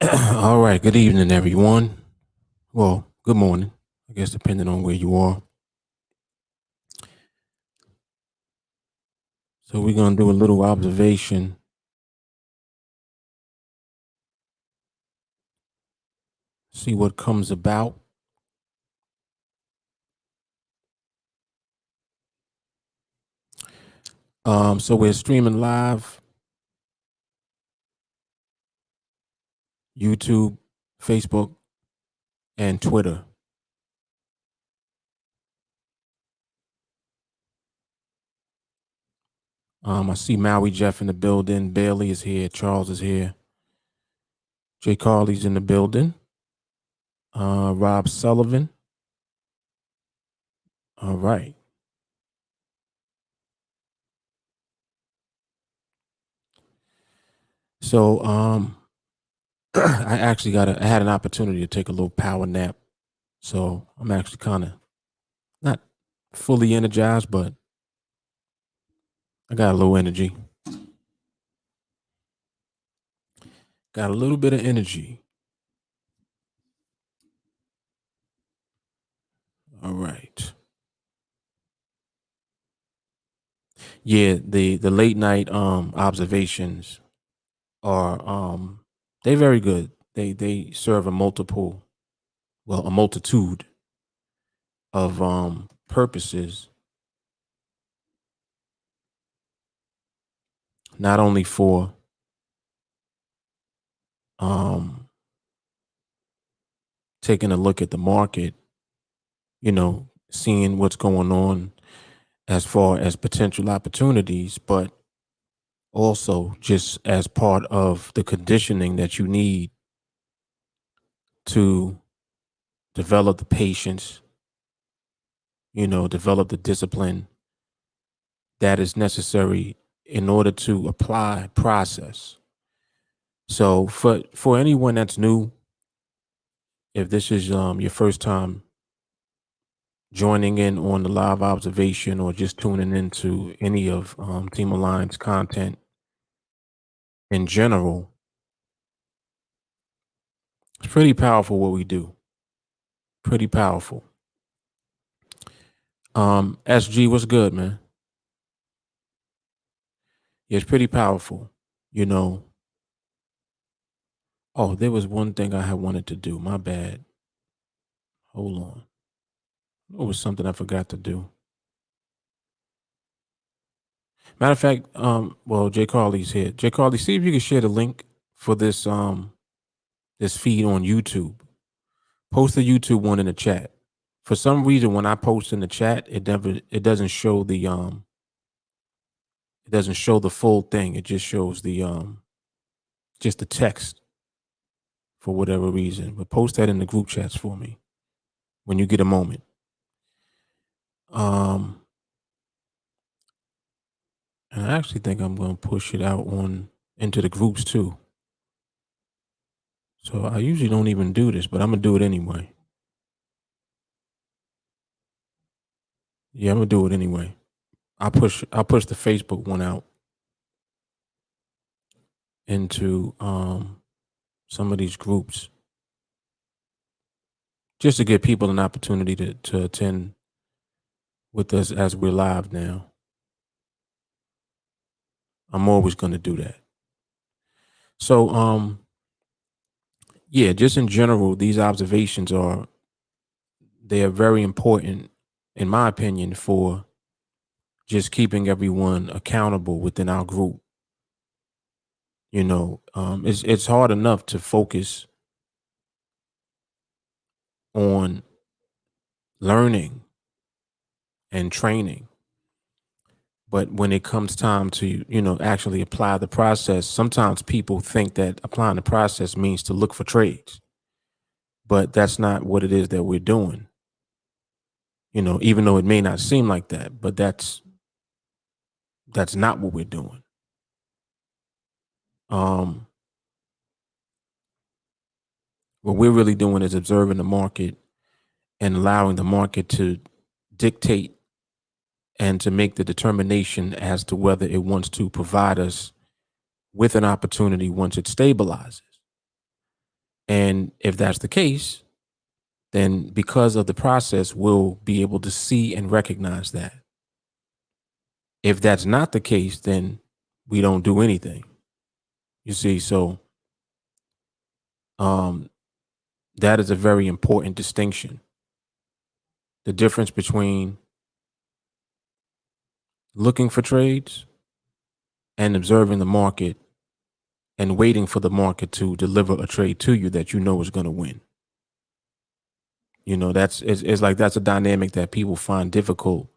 All right. Good evening, everyone. Well, good morning, I guess, depending on where you are. So we're going to do a little observation. See what comes about. So we're streaming live, YouTube, Facebook, and Twitter. I see Maui Jeff in the building. Bailey is here. Charles is here. Jay Carley's in the building. Rob Sullivan. All right. So I actually I had an opportunity to take a little power nap. So I'm actually kind of not fully energized, but I got a little energy. Got a little bit of energy. All right. Yeah, the late night observations are they're very good. They serve a multitude of purposes, not only for um taking a look at the market, seeing what's going on as far as potential opportunities, but also just as part of the conditioning that you need to develop the patience, develop the discipline that is necessary in order to apply process. So for anyone that's new, if this is your first time joining in on the live observation or just tuning into any of TeamAlliance content in general, it's pretty powerful what we do. Pretty powerful. SG, what's good, man? Yeah, it's pretty powerful. Oh, there was one thing I had wanted to do. My bad. Hold on. It was something I forgot to do. Matter of fact, well, Jay Carly's here. Jay Carly, see if you can share the link for this this feed on YouTube. Post the YouTube one in the chat. For some reason, when I post in the chat, it doesn't show the full thing. It just shows just the text for whatever reason. But post that in the group chats for me when you get a moment. And I actually think I'm going to push it out into the groups too. So I usually don't even do this, but I'm going to do it anyway. Yeah, I'm going to do it anyway. I'll push the Facebook one out into some of these groups just to give people an opportunity to attend with us as we're live now. I'm always going to do that. So yeah, just in general, these observations they are very important, in my opinion, for just keeping everyone accountable within our group. It's hard enough to focus on learning and training, but when it comes time to actually apply the process, sometimes people think that applying the process means to look for trades, but that's not what it is that we're doing. Even though it may not seem like that, but that's not what we're doing. What we're really doing is observing the market and allowing the market to dictate and to make the determination as to whether it wants to provide us with an opportunity once it stabilizes. And if that's the case, then because of the process, we'll be able to see and recognize that. If that's not the case, then we don't do anything. You see, so that is a very important distinction. The difference between looking for trades and observing the market and waiting for the market to deliver a trade to you that you know is going to win. It's like that's a dynamic that people find difficult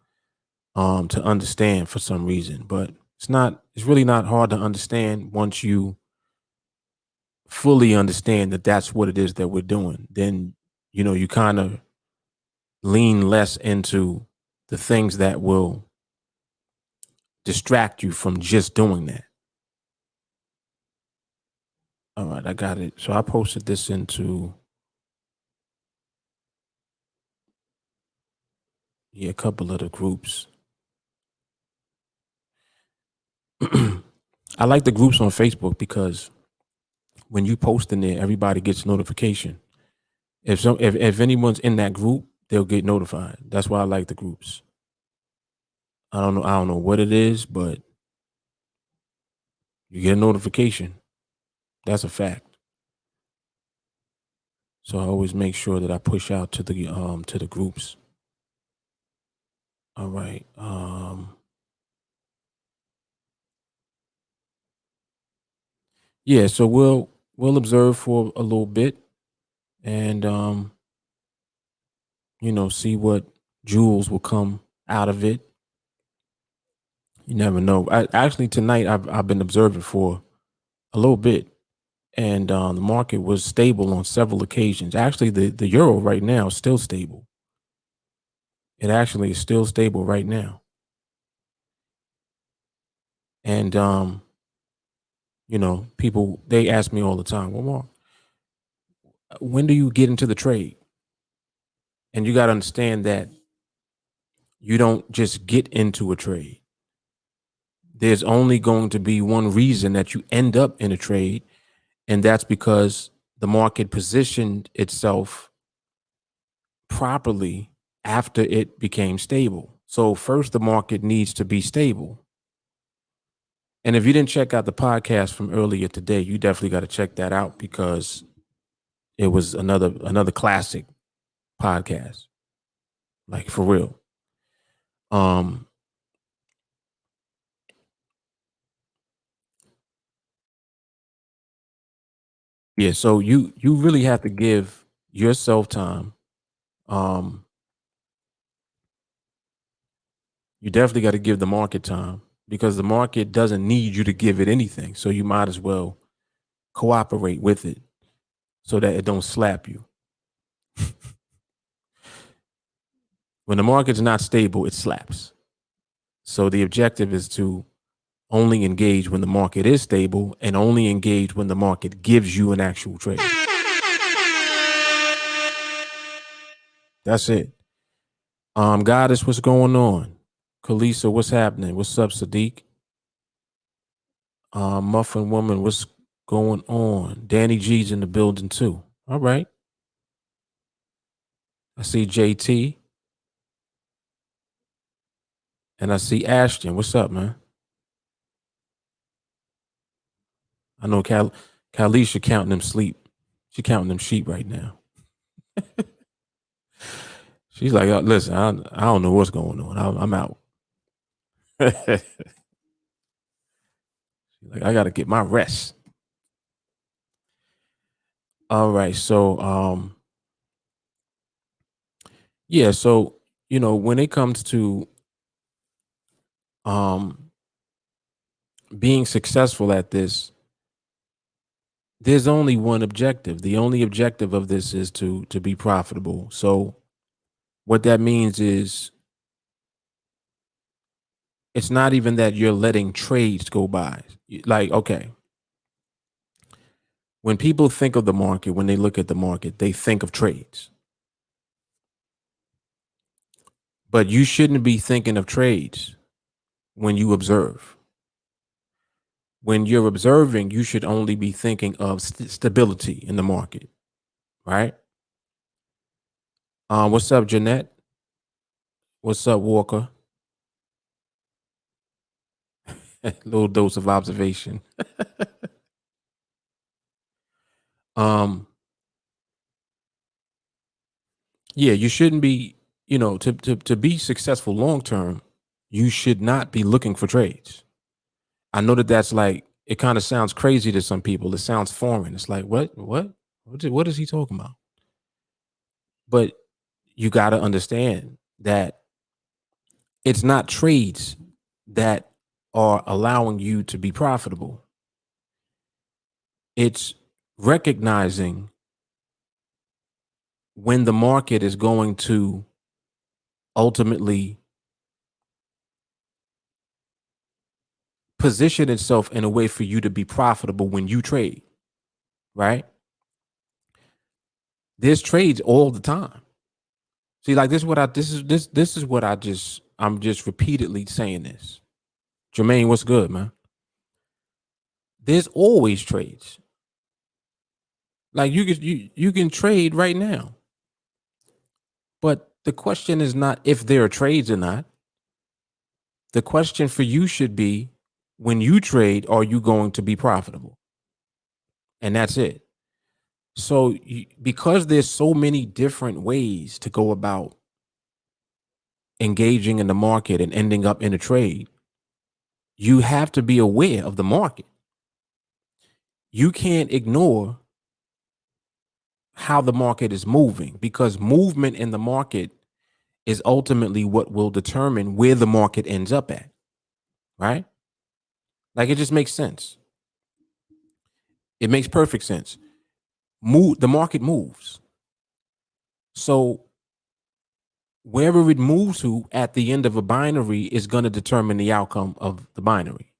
to understand for some reason, but it's really not hard to understand once you fully understand that that's what it is that we're doing. Then you kind of lean less into the things that will distract you from just doing that. All right, I got it. So I posted this into a couple of the groups. I like the groups on Facebook because when you post in there, everybody gets notification. If anyone's in that group, they'll get notified. That's why I like the groups. I don't know what it is, but you get a notification. That's a fact. So I always make sure that I push out to the groups. All right. Yeah, so we'll observe for a little bit and see what jewels will come out of it. You never know. Actually, tonight I've been observing for a little bit, and the market was stable on several occasions. Actually, the euro right now is still stable. It actually is still stable right now. And people, they ask me all the time, well, Mark, when do you get into the trade? And you got to understand that you don't just get into a trade. There's only going to be one reason that you end up in a trade, and that's because the market positioned itself properly after it became stable. So first, the market needs to be stable. And if you didn't check out the podcast from earlier today, you definitely got to check that out, because it was another classic podcast, like for real. Um, yeah. So you really have to give yourself time. Um, you definitely got to give the market time, because the market doesn't need you to give it anything. So you might as well cooperate with it so that it don't slap you. When the market's not stable, it slaps. So the objective is to only engage when the market is stable, and only engage when the market gives you an actual trade. That's it. Goddess, what's going on? Kalisa, what's happening? What's up, Sadiq? Muffin Woman, what's going on? Danny G's in the building too. All right. I see JT and I see Ashton. What's up, man? I know Kalisha counting them sleep. She counting them sheep right now. She's like, listen, I don't know what's going on. I'm out. Like, I got to get my rest. All right. So, yeah. So, when it comes to um, being successful at this, there's only one objective. The only objective of this is to be profitable. So what that means is, it's not even that you're letting trades go by. Like, okay, when people think of the market, when they look at the market, they think of trades. But you shouldn't be thinking of trades when you observe. When you're observing, you should only be thinking of stability in the market, right? What's up, Jeanette? What's up, Walker? Little dose of observation. um, yeah, you shouldn't be, to be successful long term, you should not be looking for trades. I know that that's like, it kind of sounds crazy to some people. It sounds foreign. It's like, what is he talking about? But you got to understand that it's not trades that are allowing you to be profitable. It's recognizing when the market is going to ultimately position itself in a way for you to be profitable when you trade, right? There's trades all the time. See, like, this is what I'm just repeatedly saying this. Jermaine, what's good, man? There's always trades. Like, you can trade right now. But the question is not if there are trades or not. The question for you should be, when you trade, are you going to be profitable? And that's it. So because there's so many different ways to go about engaging in the market and ending up in a trade, you have to be aware of the market. You can't ignore how the market is moving, because movement in the market is ultimately what will determine where the market ends up at, right? Like, it just makes sense. It makes perfect sense. The market moves. So wherever it moves to at the end of a binary is going to determine the outcome of the binary.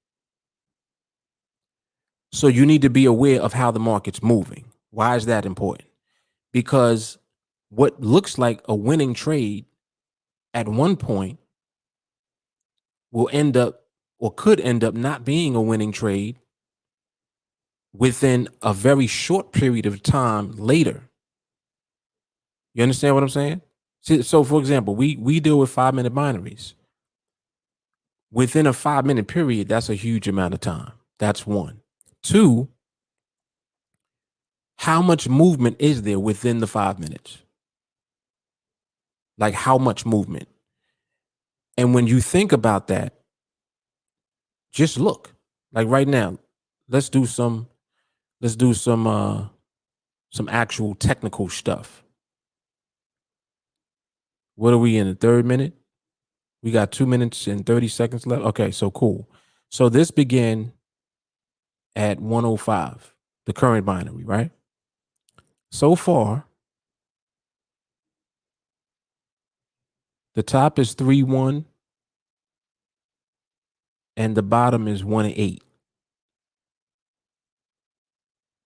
So you need to be aware of how the market's moving. Why is that important? Because what looks like a winning trade at one point will end up, or could end up, not being a winning trade within a very short period of time later. You understand what I'm saying? So for example, we deal with 5-minute binaries. Within a 5-minute period, that's a huge amount of time. That's one. Two, how much movement is there within the 5 minutes? Like, how much movement? And when you think about that, just look. Like right now, let's do some some actual technical stuff. What are we in, the 3rd minute? We got 2 minutes and 30 seconds left. Okay, so cool. So this began at 105, the current binary, right? So far, the top is 3-1 and the bottom is 1-8.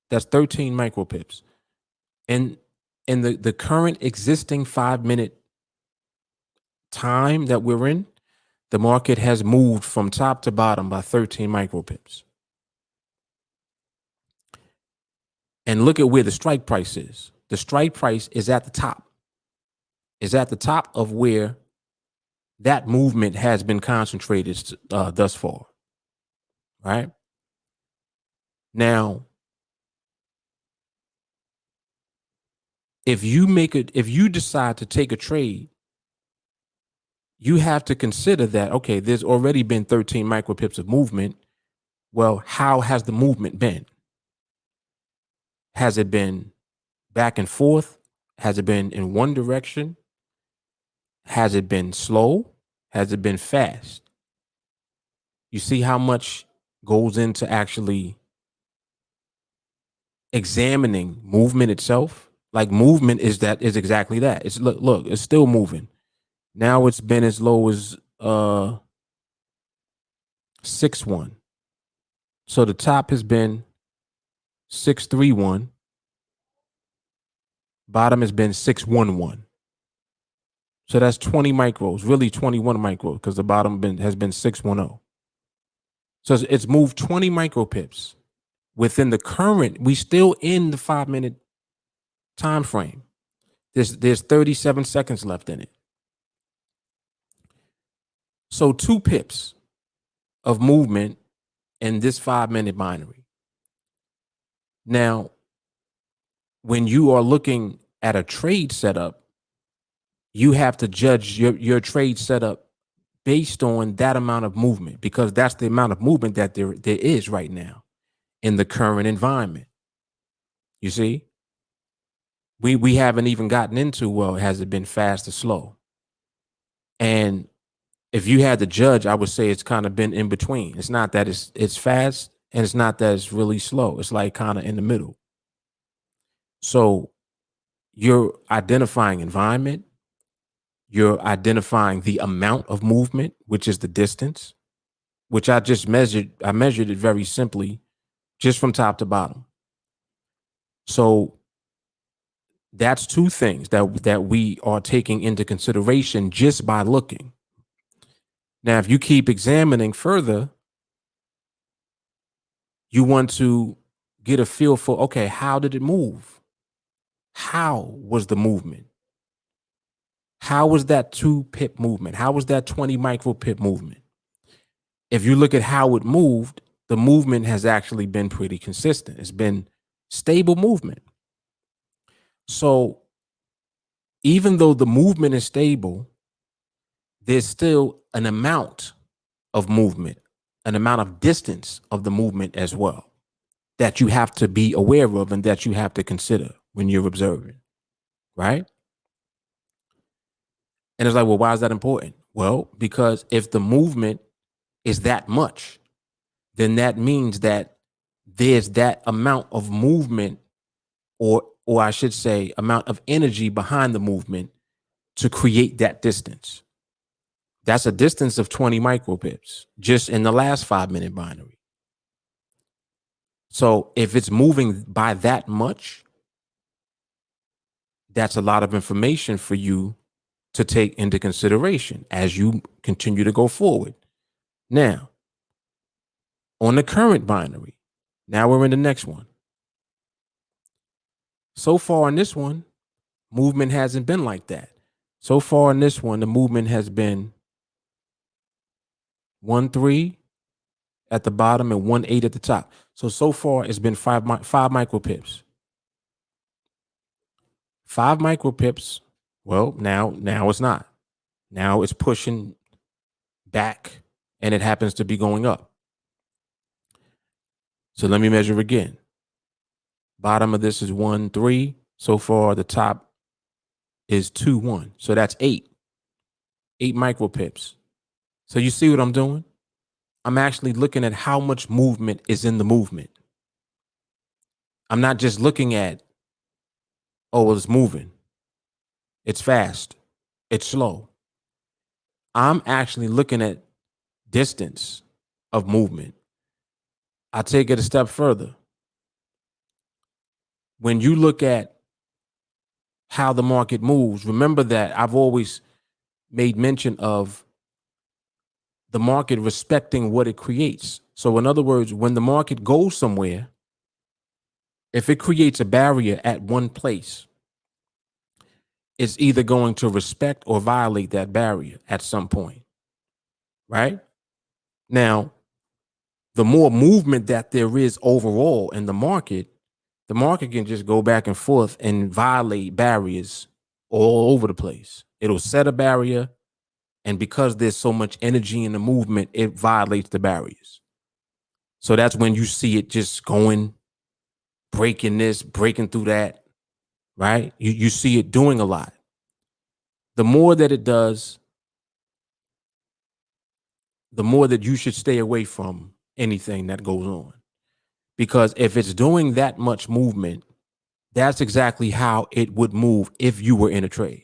That's 13 micropips. And in the current existing 5-minute time that we're in, the market has moved from top to bottom by 13 micropips. And look at where the strike price is. The strike price is at the top. Is at the top of where that movement has been concentrated thus far. Right? Now, if you decide to take a trade, you have to consider that, okay, there's already been 13 micropips of movement. Well, how has the movement been? Has it been back and forth? Has it been in one direction? Has it been slow? Has it been fast? You see how much goes into actually examining movement itself? Like, movement is exactly that. It's look, it's still moving. Now it's been as low as 6-1. So the top has been 6-3-1. Bottom has been 6-1-1. So that's 20 micros, really 21 micros, because the bottom has been 6-1-0. So it's moved 20 micropips within the current. We still in the 5-minute time frame. There's 37 seconds left in it. So 2 pips of movement in this 5-minute binary. Now, when you are looking at a trade setup, you have to judge your trade setup based on that amount of movement, because that's the amount of movement that there is right now in the current environment. You see, we haven't even gotten into, well, has it been fast or slow? And if you had to judge, I would say it's kind of been in between. It's not that it's fast, and it's not that it's really slow. It's like kind of in the middle. So you're identifying environment, you're identifying the amount of movement, which is the distance, which I just measured. I measured it very simply, just from top to bottom. So that's 2 things that we are taking into consideration just by looking. Now, if you keep examining further, you want to get a feel for, okay, how did it move? How was the movement? How was that 2-pip movement? How was that 20 micropip movement? If you look at how it moved, the movement has actually been pretty consistent. It's been stable movement. So even though the movement is stable, there's still an amount of movement, an amount of distance of the movement as well, that you have to be aware of and that you have to consider when you're observing, right? And it's like, well, why is that important? Well, because if the movement is that much, then that means that there's that amount of movement, or I should say amount of energy behind the movement to create that distance. That's a distance of 20 micropips just in the last 5-minute binary. So if it's moving by that much, that's a lot of information for you to take into consideration as you continue to go forward. Now, on the current binary, now we're in the next one. So far in this one, movement hasn't been like that. So far in this one, the movement has been 1-3 at the bottom and 1-8 at the top. So far it's been five micropips. 5 micropips. Well, now it's not. Now it's pushing back and it happens to be going up. So let me measure again. Bottom of this is 1-3. So far the top is 2-1. So that's 8 micropips. So you see what I'm doing? I'm actually looking at how much movement is in the movement. I'm not just looking at, oh, well, it's moving. It's fast. It's slow. I'm actually looking at distance of movement. I take it a step further. When you look at how the market moves, remember that I've always made mention of the market respecting what it creates. So in other words, when the market goes somewhere, if it creates a barrier at one place, it's either going to respect or violate that barrier at some point, right? Now, the more movement that there is overall in the market can just go back and forth and violate barriers all over the place. It'll set a barrier, and because there's so much energy in the movement, it violates the barriers. So that's when you see it just going, breaking this, breaking through that, right? You see it doing a lot. The more that it does, the more that you should stay away from anything that goes on. Because if it's doing that much movement, that's exactly how it would move if you were in a trade.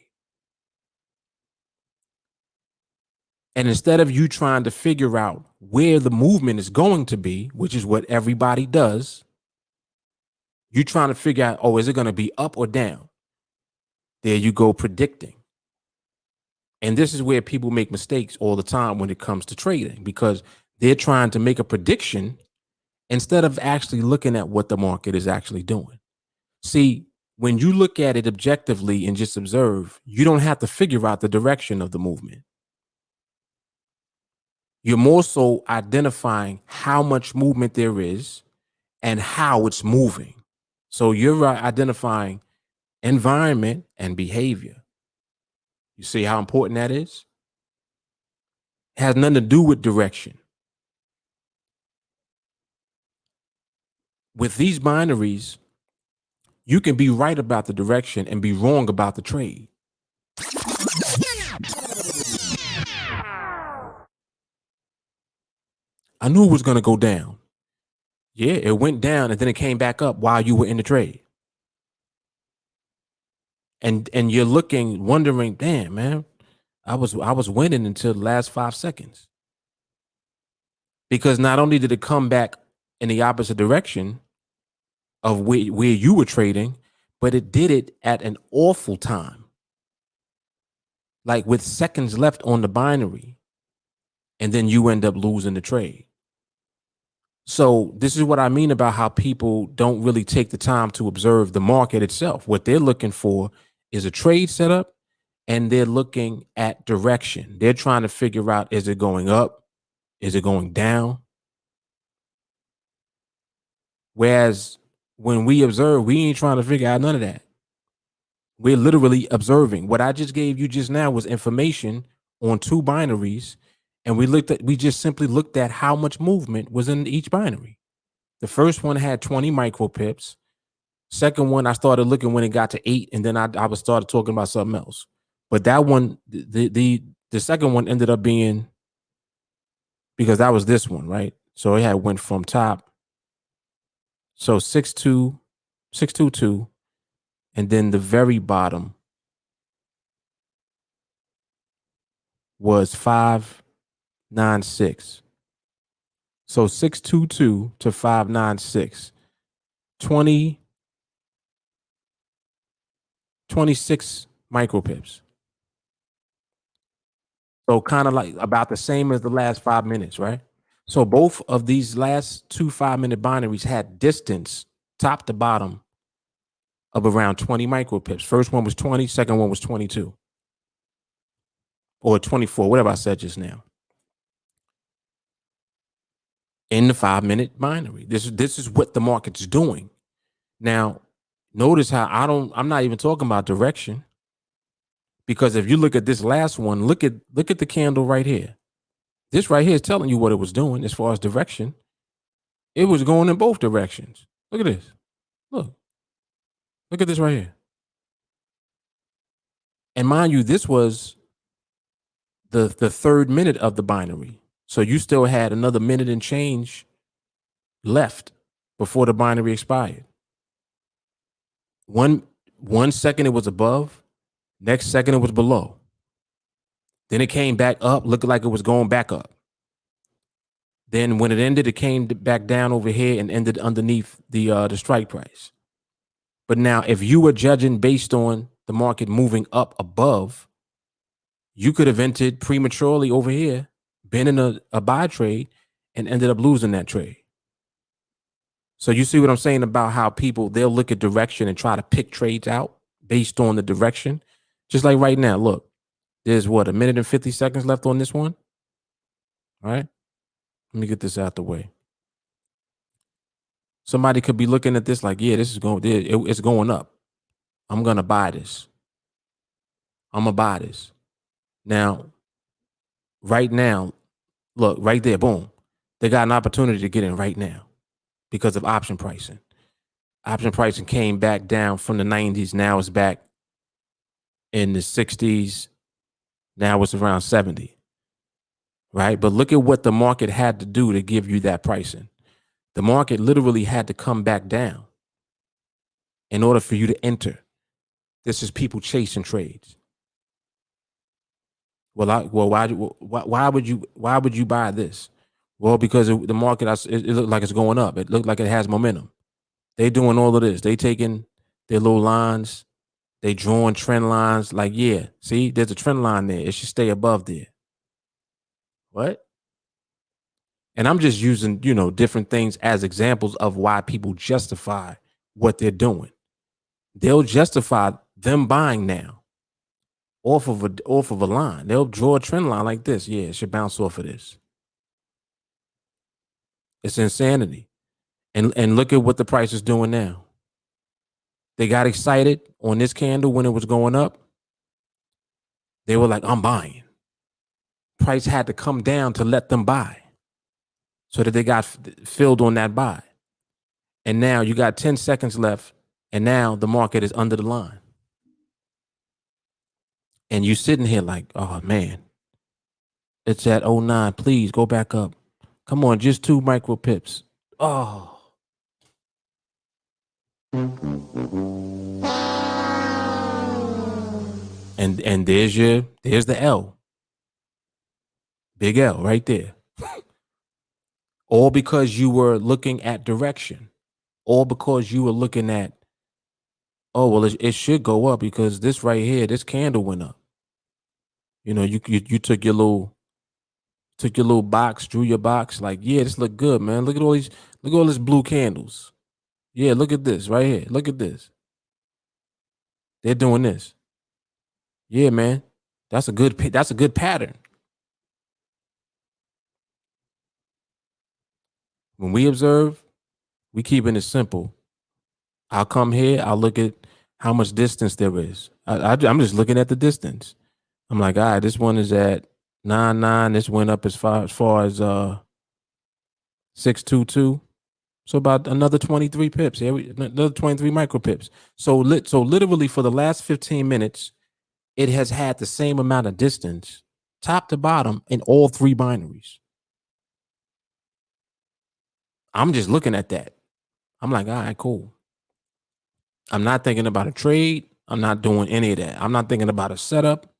And instead of you trying to figure out where the movement is going to be, which is what everybody does, you're trying to figure out, oh, is it going to be up or down? There you go, predicting. And this is where people make mistakes all the time when it comes to trading, because they're trying to make a prediction instead of actually looking at what the market is actually doing. See, when you look at it objectively and just observe, you don't have to figure out the direction of the movement. You're more so identifying how much movement there is and how it's moving. So you're identifying environment and behavior. You see how important that is? It has nothing to do with direction. With these binaries, you can be right about the direction and be wrong about the trade. I knew it was going to go down. Yeah, it went down and then it came back up while you were in the trade. And you're looking, wondering, damn, man, I was winning until the last 5 seconds. Because not only did it come back in the opposite direction of where you were trading, but it did it at an awful time. Like with seconds left on the binary, and then you end up losing the trade. So this is what I mean about how people don't really take the time to observe the market itself. What they're looking for is a trade setup, and they're looking at direction. They're trying to figure out, is it going up? Is it going down? Whereas when we observe, we ain't trying to figure out none of that. We're literally observing. What I just gave you just now was information on 2 binaries, and we just simply looked at how much movement was in each binary. The first one had 20 micropips. Second one, I started looking when it got to 8, and then I was started talking about something else. But that one, the second one ended up being, because that was this one, right? So it had went from top. So 622, and then the very bottom was 596. So 622 to 596, 26 micropips. So kind of like about the same as the last 5 minutes, right? So both of these last two 5-minute binaries had distance top to bottom of around 20 micropips. First one was 20, second one was 22 or 24, whatever I said just now. In the 5-minute binary. This is what the market's doing. Now, notice how I'm not even talking about direction, because if you look at this last one, look at the candle right here. This right here is telling you what it was doing as far as direction. It was going in both directions. Look at this. Look at this right here. And mind you, this was the third minute of the binary. So you still had another minute and change left before the binary expired. One second it was above, next second it was below. Then it came back up, looking like it was going back up. Then when it ended, it came back down over here and ended underneath the strike price. But now, if you were judging based on the market moving up above, you could have entered prematurely over here, been in a buy trade, and ended up losing that trade. So you see what I'm saying about how people, they'll look at direction and try to pick trades out based on the direction. Just like right now, look, there's what, a minute and 50 seconds left on this one. All right. Let me get this out the way. Somebody could be looking at this like, yeah, this is going, it's going up. I'm going to buy this. I'm going to buy this. Now, right now, look, right there, boom. They got an opportunity to get in right now because of option pricing. Option pricing came back down from the 90s. Now it's back in the 60s. Now it's around 70. Right? But look at what the market had to do to give you that pricing. The market literally had to come back down in order for you to enter. This is people chasing trades. Why would you buy this? Well, because the market, it looked like it's going up. It looked like it has momentum. They doing all of this. They taking their little lines. They drawing trend lines. Like, yeah, see, there's a trend line there. It should stay above there. What? And I'm just using, different things as examples of why people justify what they're doing. They'll justify them buying now off of a line. They'll draw a trend line like this. Yeah, it should bounce off of this. It's insanity. And look at what the price is doing now. They got excited on this candle when it was going up. They were like, I'm buying. Price had to come down to let them buy so that they got filled on that buy. And now you got 10 seconds left, and now the market is under the line. And you sitting here like, oh, man, it's at 09. Please go back up. Come on, just 2 micro pips. Oh. And there's the L. Big L right there. All because you were looking at direction. All because you were looking at, oh, well, it should go up because this right here, this candle went up. You took your little box, drew your box, like, yeah, this look good, man. Look at all these blue candles. Yeah, look at this right here. Look at this. They're doing this. Yeah, man. That's a good pattern. When we observe, we keeping it simple. I'll come here, I'll look at how much distance there is. I'm just looking at the distance. I'm like, all right, this one is at 99. This went up as far as 622. So about another 23 pips. Yeah, another 23 micro pips. So literally for the last 15 minutes, it has had the same amount of distance, top to bottom, in all three binaries. I'm just looking at that. I'm like, all right, cool. I'm not thinking about a trade. I'm not doing any of that. I'm not thinking about a setup.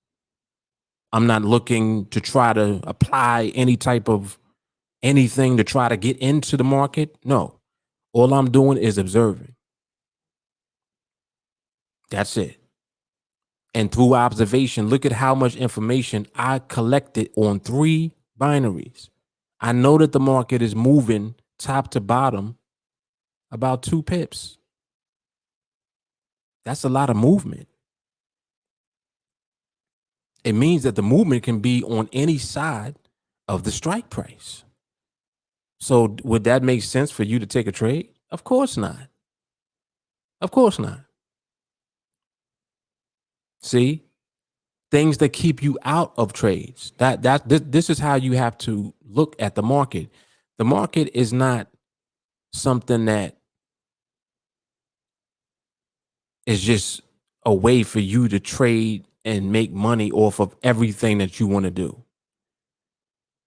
I'm not looking to try to apply any type of anything to try to get into the market. No, all I'm doing is observing. That's it. And through observation, look at how much information I collected on three binaries. I know that the market is moving top to bottom about 2 pips. That's a lot of movement. It means that the movement can be on any side of the strike price. So would that make sense for you to take a trade? Of course not. Of course not. See, things that keep you out of trades. This is how you have to look at the market. The market is not something that is just a way for you to trade and make money off of everything that you want to do.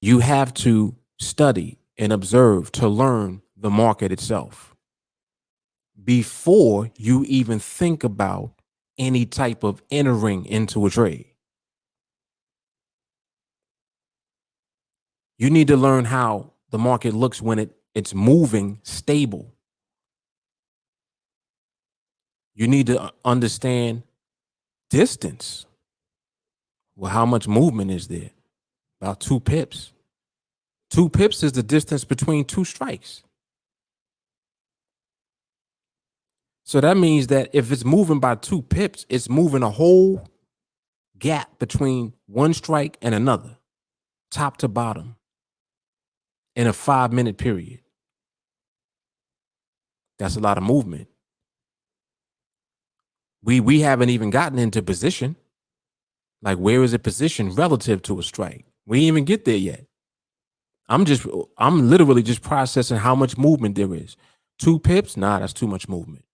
You have to study and observe to learn the market itself before you even think about any type of entering into a trade. You need to learn how the market looks when it's moving stable. You need to understand distance. Well, how much movement is there? About 2 pips. 2 pips is the distance between two strikes. So that means that if it's moving by 2 pips, it's moving a whole gap between one strike and another, top to bottom, in a 5-minute period. That's a lot of movement. We haven't even gotten into position. Like, where is it positioned relative to a strike? We didn't even get there yet. I'm literally just processing how much movement there is. 2 pips? Nah, that's too much movement.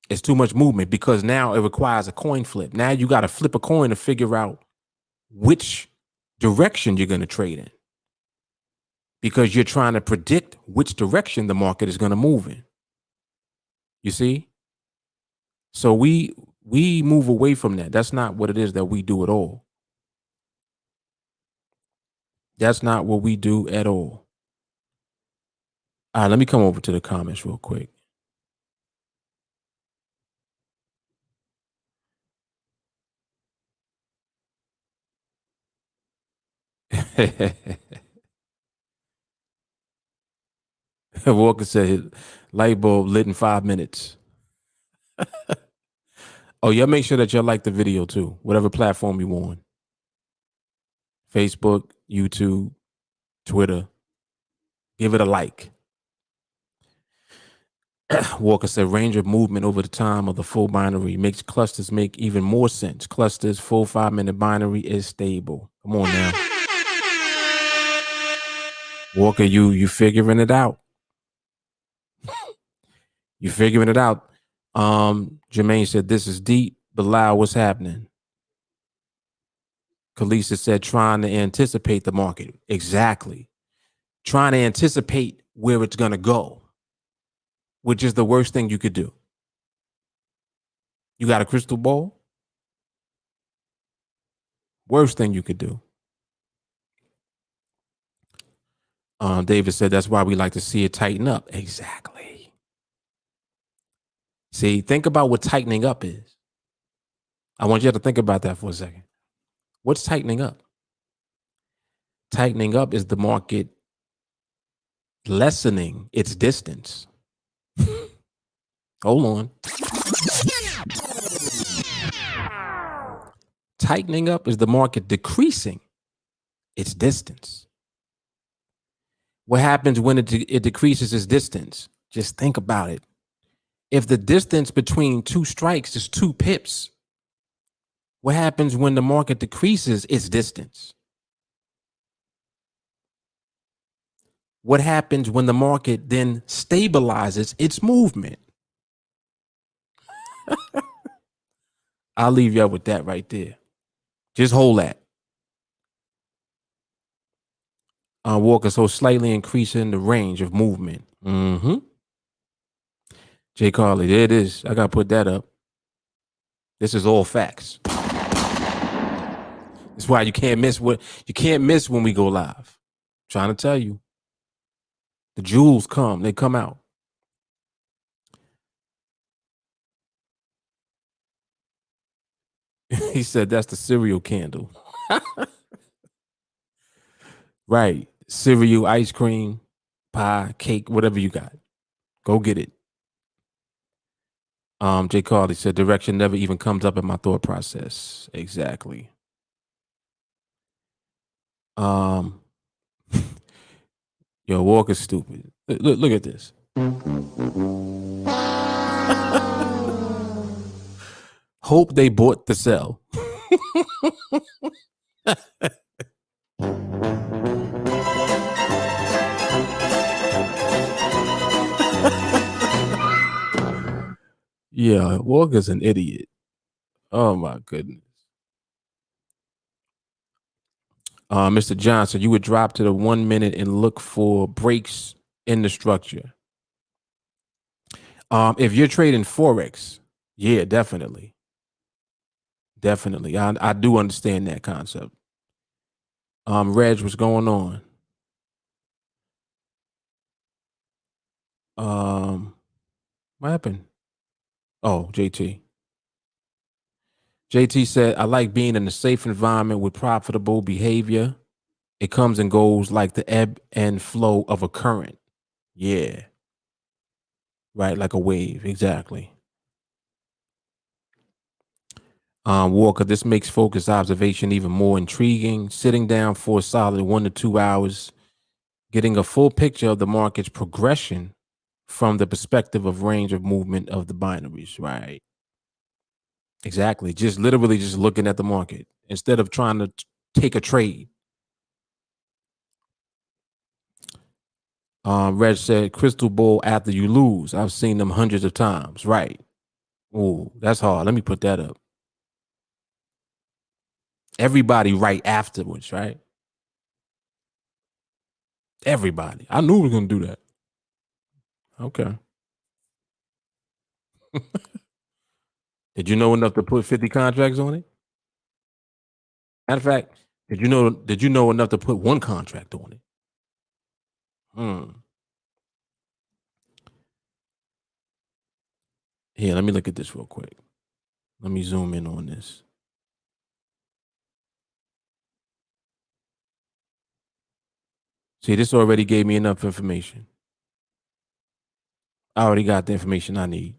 It's too much movement because now it requires a coin flip. Now you got to flip a coin to figure out which direction you're going to trade in, because you're trying to predict which direction the market is going to move in. You see? So we move away from that. That's not what it is that we do at all. That's not what we do at all. All right, let me come over to the comments real quick. Walker said light bulb lit in 5 minutes. Oh, y'all make sure that y'all like the video too, whatever platform you on. Facebook, YouTube, Twitter. Give it a like. Walker said range of movement over the time of the full binary makes clusters make even more sense. Clusters, full 5-minute binary is stable. Come on now. Walker, you figuring it out. You figuring it out. Jermaine said this is deep. Bilal, what's happening? Kalisa said trying to anticipate the market. Exactly. Trying to anticipate where it's going to go, which is the worst thing you could do. You got a crystal ball? Worst thing you could do. David said that's why we like to see it tighten up. Exactly. See, think about what tightening up is. I want you to think about that for a second. What's tightening up? Tightening up is the market lessening its distance. Hold on. Tightening up is the market decreasing its distance. What happens when it decreases its distance? Just think about it. If the distance between two strikes is 2 pips, what happens when the market decreases its distance? what happens when the market then stabilizes its movement? I'll leave you up with that right there. Just hold that. Walker, so slightly increasing the range of movement. Mm-hmm. Jay Carly, there it is. I gotta put that up. This is all facts. That's why you can't miss when we go live. I'm trying to tell you. The jewels come, they come out. He said that's the cereal candle. Right. Cereal, ice cream, pie, cake, whatever you got. Go get it. Jay Carly said direction never even comes up in my thought process. Exactly. Um Yo, Walker's stupid. Look at this. Hope they bought the sell. Yeah, Walker's an idiot. Oh my goodness. Mr. Johnson, you would drop to the 1 minute and look for breaks in the structure. If you're trading Forex, yeah, definitely. Definitely. I do understand that concept. Reg, what's going on? What happened? Oh, JT. JT said, I like being in a safe environment with profitable behavior. It comes and goes like the ebb and flow of a current. Yeah. Right, like a wave. Exactly. Walker, this makes focused observation even more intriguing. Sitting down for a solid 1 to 2 hours, getting a full picture of the market's progression from the perspective of range of movement of the binaries. Right. Exactly. Just literally just looking at the market instead of trying to take a trade. Reg said, crystal ball after you lose. I've seen them hundreds of times. Right. Oh, that's hard. Let me put that up. Everybody right afterwards, right? Everybody. I knew we were going to do that. Okay. Did you know enough to put 50 contracts on it? Matter of fact, did you know enough to put one contract on it? Here, let me look at this real quick. Let me zoom in on this. See, this already gave me enough information. I already got the information I need.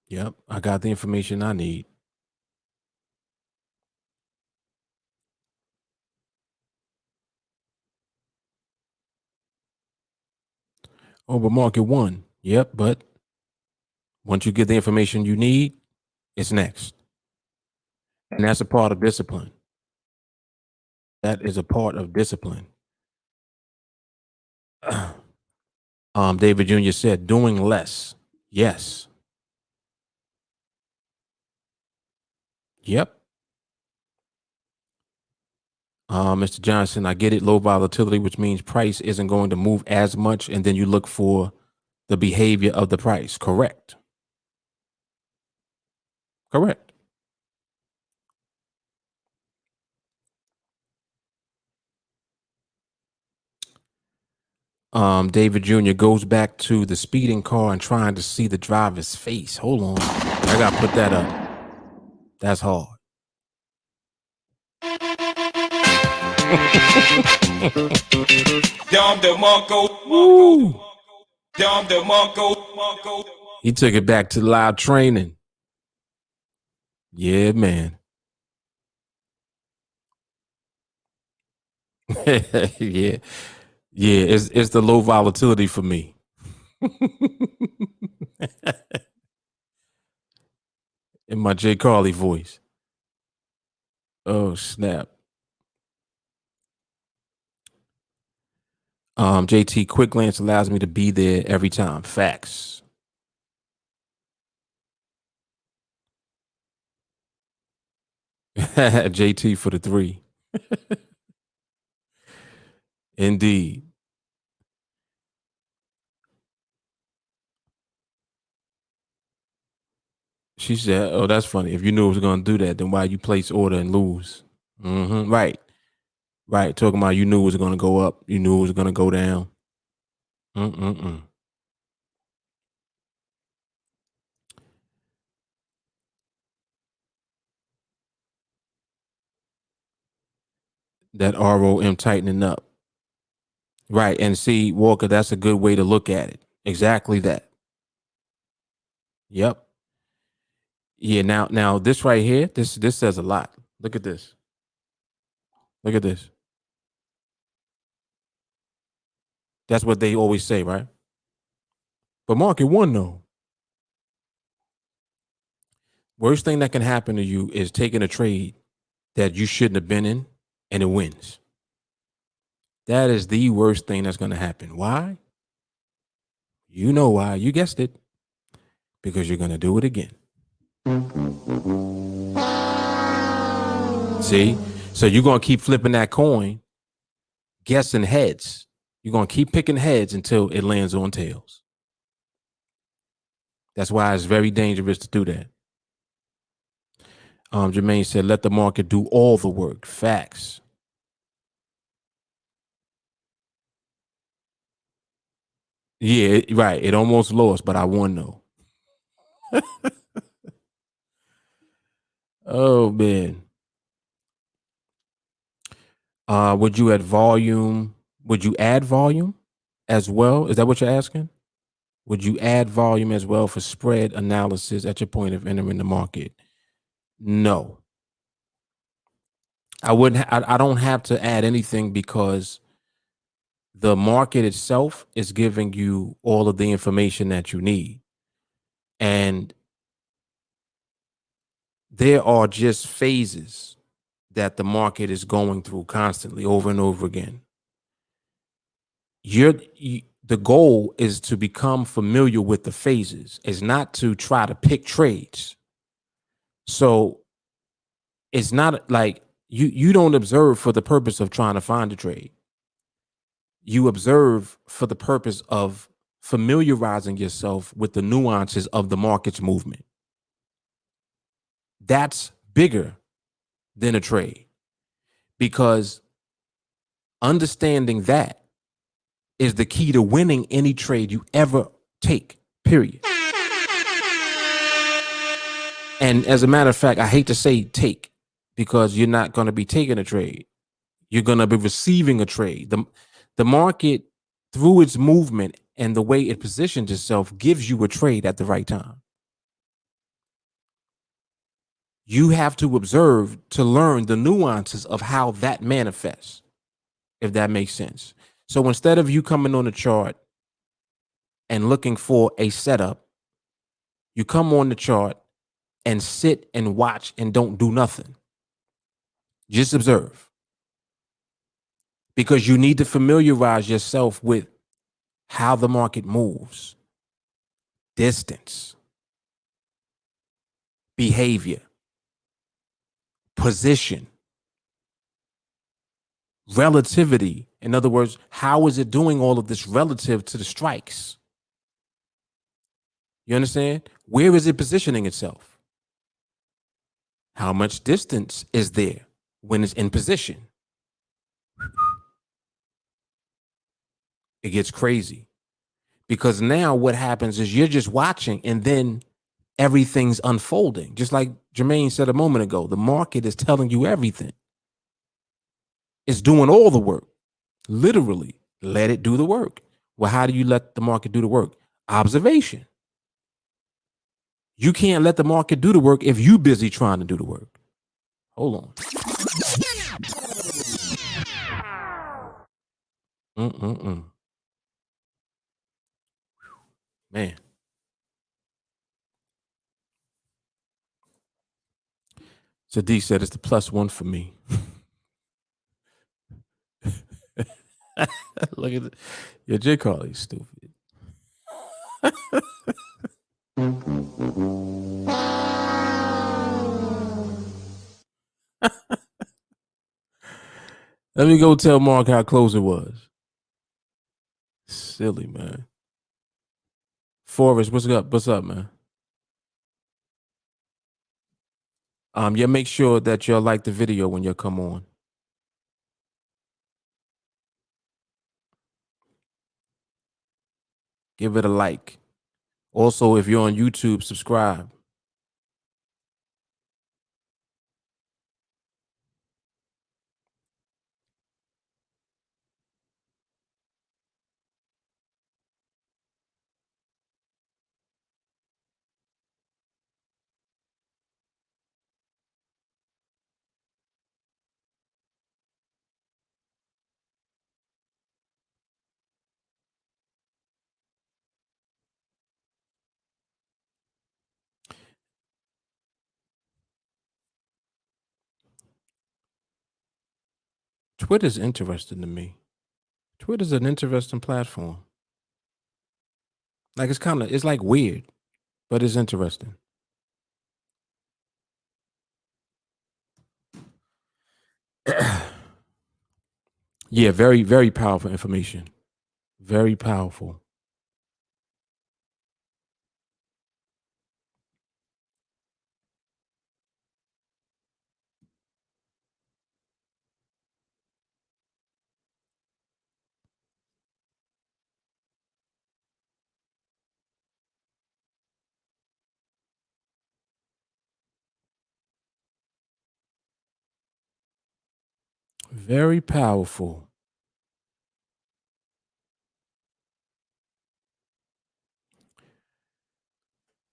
Yep, I got the information I need. Oh, but market one. Yep, but once you get the information you need, it's next. And that's a part of discipline. That is a part of discipline. David Jr. said, doing less. Yes. Yep. Mr. Johnson, I get it. Low volatility, which means price isn't going to move as much. And then you look for the behavior of the price. Correct. Correct. David Jr. goes back to the speeding car and trying to see the driver's face. Hold on. I got to put that up. That's hard. He took it back to live training. Yeah, man. Yeah. Yeah, it's the low volatility for me. in my Jay Carly voice. Oh snap. JT, quick glance allows me to be there every time. Facts. JT for the 3. Indeed. She said, "Oh, that's funny. If you knew it was going to do that, then why you place order and lose?" Right, right. Talking about you knew it was going to go up, you knew it was going to go down. Mm-mm-mm. That ROM tightening up. Right, and see, Walker, that's a good way to look at it. Exactly that. Yep. Yeah. Now, this right here, this says a lot. Look at this. Look at this. That's what they always say, right? But market one though. Worst thing that can happen to you is taking a trade that you shouldn't have been in and it wins. That is the worst thing that's going to happen. Why? You know why. You guessed it. Because you're going to do it again. See? So you're going to keep flipping that coin, guessing heads. You're going to keep picking heads until it lands on tails. That's why it's very dangerous to do that. Jermaine said, let the market do all the work. Facts. Yeah, right. It almost lost, but I won though. Oh man. Would you add volume? Would you add volume as well? Is that what you're asking? Would you add volume as well for spread analysis at your point of entering the market? No, I wouldn't. I don't have to add anything because the market itself is giving you all of the information that you need, and there are just phases that the market is going through constantly over and over again. The goal is to become familiar with the phases, is not to try to pick trades. So it's not like you don't observe for the purpose of trying to find a trade. You observe for the purpose of familiarizing yourself with the nuances of the market's movement. That's bigger than a trade because understanding that is the key to winning any trade you ever take, period. And as a matter of fact, I hate to say take because you're not going to be taking a trade. You're going to be receiving a trade. The market, through its movement and the way it positions itself, gives you a trade at the right time. You have to observe to learn the nuances of how that manifests, if that makes sense. So instead of you coming on the chart and looking for a setup, you come on the chart and sit and watch and don't do nothing. Just observe. Because you need to familiarize yourself with how the market moves, distance, behavior, position, relativity. In other words, how is it doing all of this relative to the strikes? You understand? Where is it positioning itself? How much distance is there when it's in position? It gets crazy because now what happens is you're just watching and then everything's unfolding. Just like Jermaine said a moment ago, the market is telling you everything. It's doing all the work. Literally, let it do the work. Well, how do you let the market do the work? Observation. You can't let the market do the work if you busy trying to do the work. Hold on. Mm-mm-mm. Man. Sadiq said it's the +1 for me. Look at it. Yo, J. Carly's stupid. Let me go tell Mark how close it was. Silly, man. Forrest, what's up? What's up, man? Yeah, make sure that you'll like the video when you come on. Give it a like. Also, if you're on YouTube, subscribe. Twitter's interesting to me. Twitter's an interesting platform. Like it's like weird, but it's interesting. Yeah, very, very powerful information. Very powerful. Very powerful.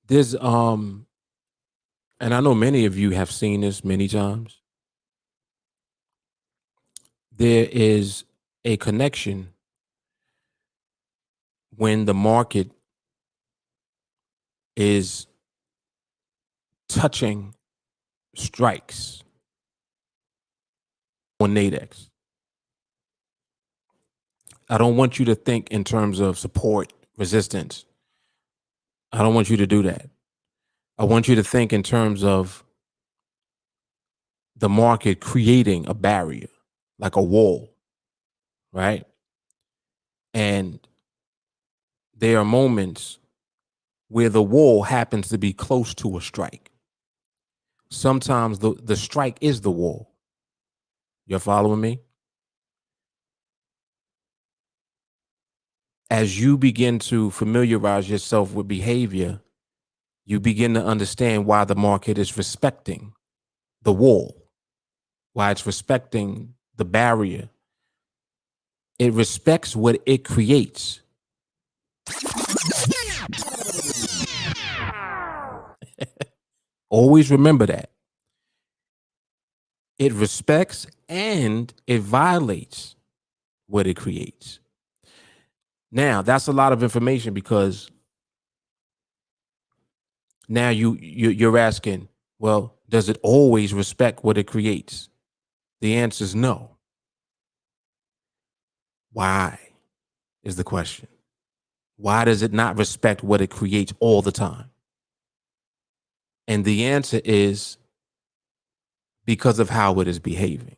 There's and I know many of you have seen this many times. There is a connection when the market is touching strikes on NADEX. I don't want you to think in terms of support, resistance. I don't want you to do that. I want you to think in terms of the market creating a barrier, like a wall, right? And there are moments where the wall happens to be close to a strike. Sometimes the strike is the wall. You're following me? As you begin to familiarize yourself with behavior, you begin to understand why the market is respecting the wall, why it's respecting the barrier. It respects what it creates. Always remember that. It respects and it violates what it creates. Now, that's a lot of information because now you're asking, well, does it always respect what it creates? The answer is no. Why is the question? Why does it not respect what it creates all the time? And the answer is because of how it is behaving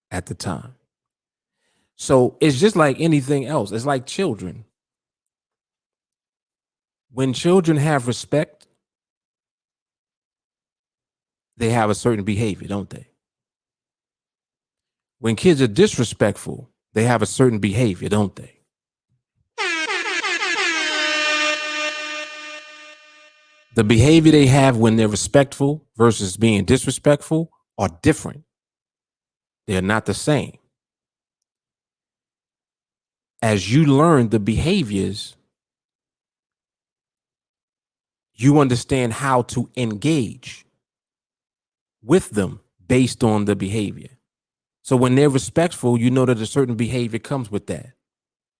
at the time. So it's just like anything else. It's like children. When children have respect, they have a certain behavior, don't they? When kids are disrespectful, they have a certain behavior, don't they? The behavior they have when they're respectful versus being disrespectful are different. They're not the same. As you learn the behaviors, you understand how to engage with them based on the behavior. So when they're respectful, you know that a certain behavior comes with that,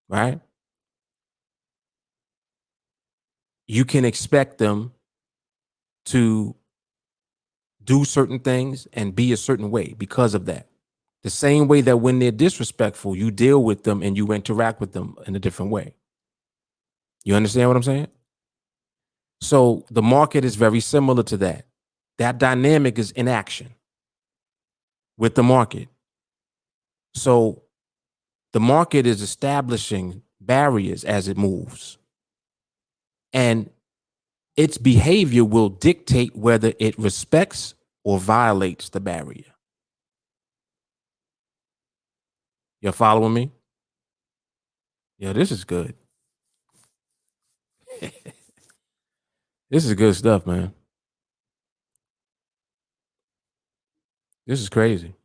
right? You can expect them to do certain things, and be a certain way because of that. The same way that when they're disrespectful, you deal with them and you interact with them in a different way. You understand what I'm saying? So the market is very similar to that. That dynamic is in action with the market. So the market is establishing barriers as it moves. And its behavior will dictate whether it respects or violates the barrier. You're following me? Yeah, this is good. This is good stuff, man. This is crazy.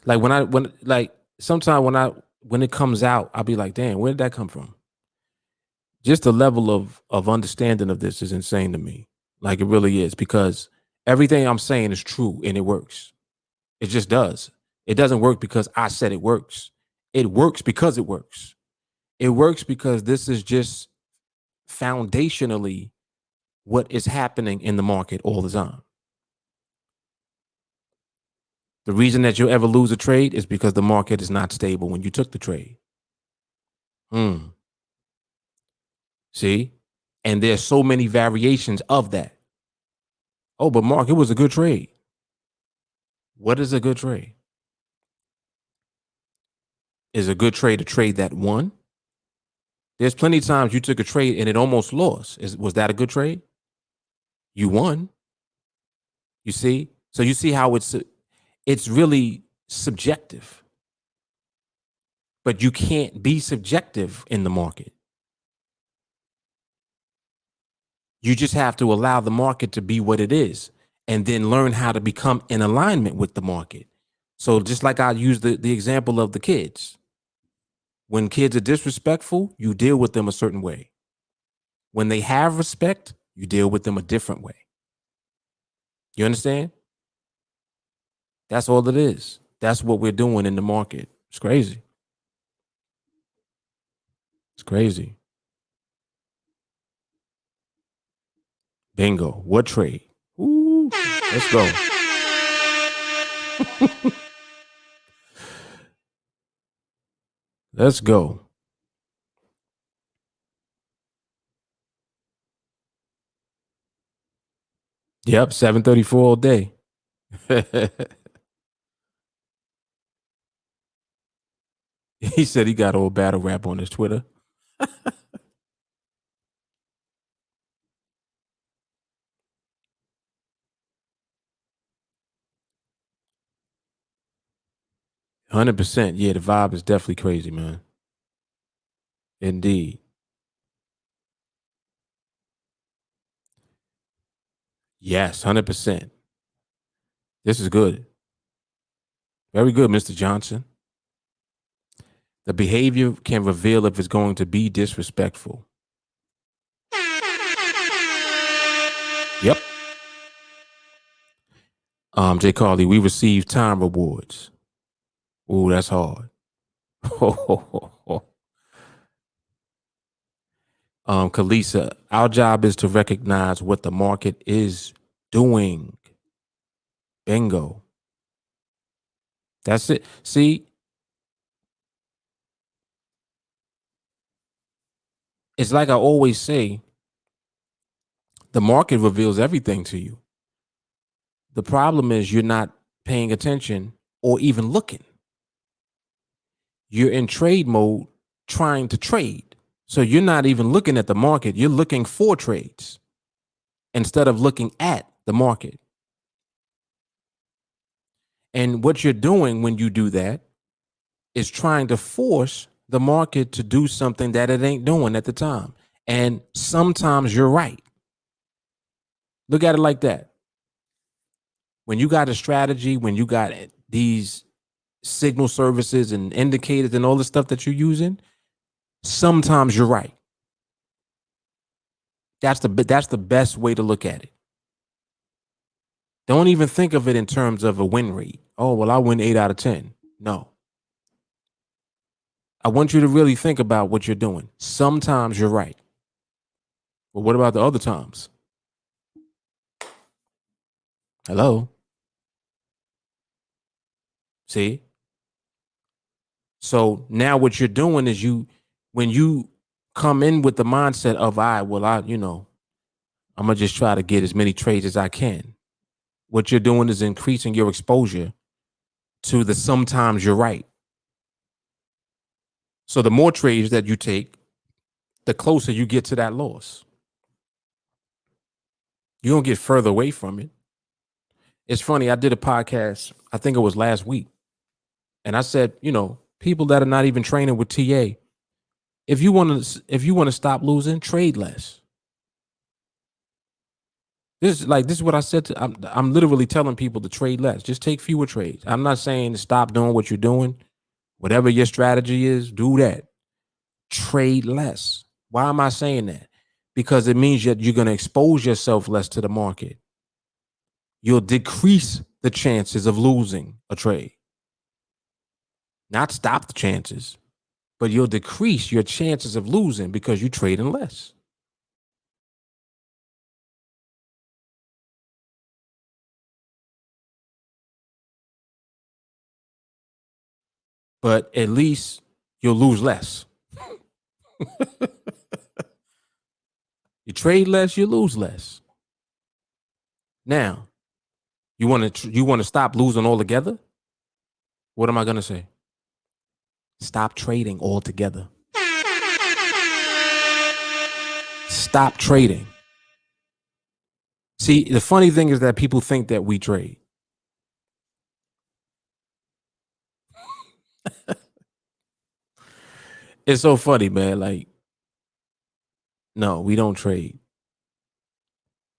Like sometimes when it comes out, I'll be like, damn, where did that come from? Just the level of understanding of this is insane to me. Like it really is, because everything I'm saying is true and it works. It just does. It doesn't work because I said it works. It works because it works. It works because this is just foundationally what is happening in the market all the time. The reason that you'll ever lose a trade is because the market is not stable when you took the trade. See? And there's so many variations of that. Oh, but Mark, it was a good trade. What is a good trade? Is a good trade a trade that won? There's plenty of times you took a trade and it almost lost. Was that a good trade? You won. You see? So you see how it's really subjective. But you can't be subjective in the market. You just have to allow the market to be what it is and then learn how to become in alignment with the market. So just like I used the example of the kids. When kids are disrespectful, you deal with them a certain way. When they have respect, you deal with them a different way. You understand? That's all it is. That's what we're doing in the market. It's crazy. It's crazy. Bingo. What trade? Ooh, let's go. Let's go. Yep, 734 all day. He said he got old battle rap on his Twitter. 100%. Yeah, the vibe is definitely crazy, man. Indeed. Yes, 100%. This is good. Very good, Mr. Johnson. The behavior can reveal if it's going to be disrespectful. Yep. Jay Carly, we receive time rewards. Ooh, that's hard. Kalisa, our job is to recognize what the market is doing. Bingo. That's it. See, it's like I always say, the market reveals everything to you. The problem is you're not paying attention or even looking. You're in trade mode trying to trade. So you're not even looking at the market. You're looking for trades instead of looking at the market. And what you're doing when you do that is trying to force the market to do something that it ain't doing at the time. And sometimes you're right. Look at it like that. When you got a strategy, when you got these signal services and indicators and all the stuff that you're using, sometimes you're right. That's the best way to look at it. Don't even think of it in terms of a win rate. Oh, well, I win 8 out of 10. No. I want you to really think about what you're doing. Sometimes you're right. But what about the other times? Hello. See? So now what you're doing is when you come in with the mindset of, all right, well, I'm gonna just try to get as many trades as I can. What you're doing is increasing your exposure to the sometimes you're right. So the more trades that you take, the closer you get to that loss. You don't get further away from it. It's funny. I did a podcast, I think it was last week, and I said, people that are not even training with TA, if you want to stop losing, trade less. This is what I said to. I'm literally telling people to trade less. Just take fewer trades. I'm not saying to stop doing what you're doing. Whatever your strategy is, do that. Trade less. Why am I saying that? Because it means that you're going to expose yourself less to the market. You'll decrease the chances of losing a trade. Not stop the chances, but you'll decrease your chances of losing because you're trading less. But at least you'll lose less. You trade less, you lose less. Now, you want to stop losing altogether? What am I going to say? Stop trading altogether. Stop trading. See, the funny thing is that people think that we trade. It's so funny, man. Like, no, we don't trade.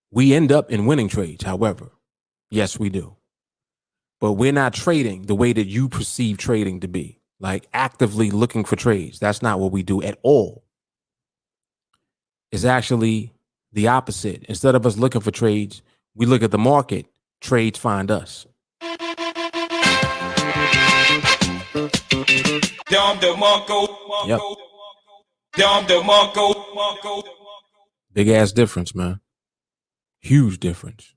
We end up in winning trades, however. Yes, we do. But we're not trading the way that you perceive trading to be, like actively looking for trades. That's not what we do at all. It's actually the opposite. Instead of us looking for trades, we look at the market. Trades find us. Yep. Big ass difference, man. Huge difference.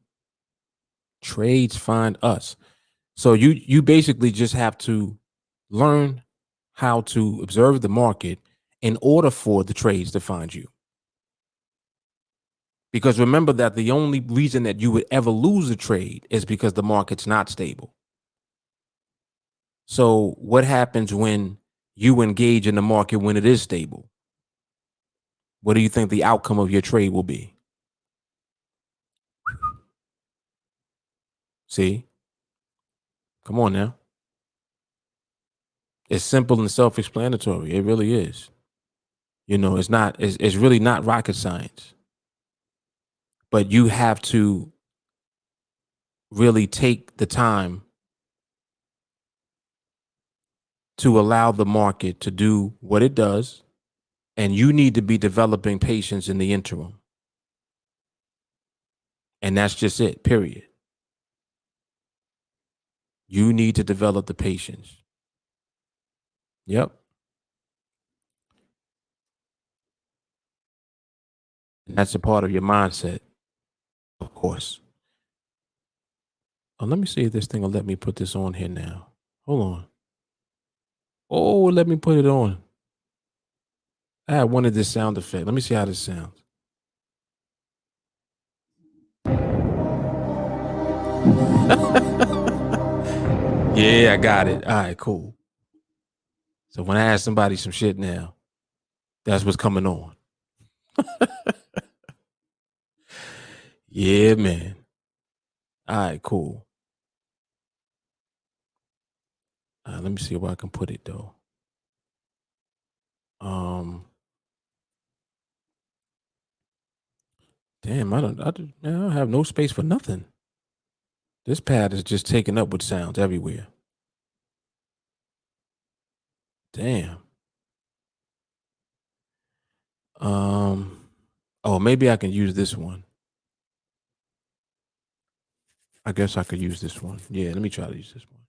Trades find us. So you basically just have to learn how to observe the market in order for the trades to find you. Because remember that the only reason that you would ever lose a trade is because the market's not stable. So what happens when you engage in the market when it is stable? What do you think the outcome of your trade will be? See? Come on now. It's simple and self-explanatory. It really is. It's really not rocket science. But you have to really take the time to allow the market to do what it does. And you need to be developing patience in the interim. And that's just it, period. You need to develop the patience. Yep. And that's a part of your mindset, of course. Oh, let me see if this thing will let me put this on here now. Hold on. Oh, let me put it on. I wanted this sound effect. Let me see how this sounds. Yeah, I got it. All right, cool. So when I ask somebody some shit now, that's what's coming on. Yeah, man. All right, cool. Let me see where I can put it though. Damn, I don't have no space for nothing. This pad is just taken up with sounds everywhere. Damn. Oh, maybe I can use this one. I guess I could use this one. Yeah, let me try to use this one.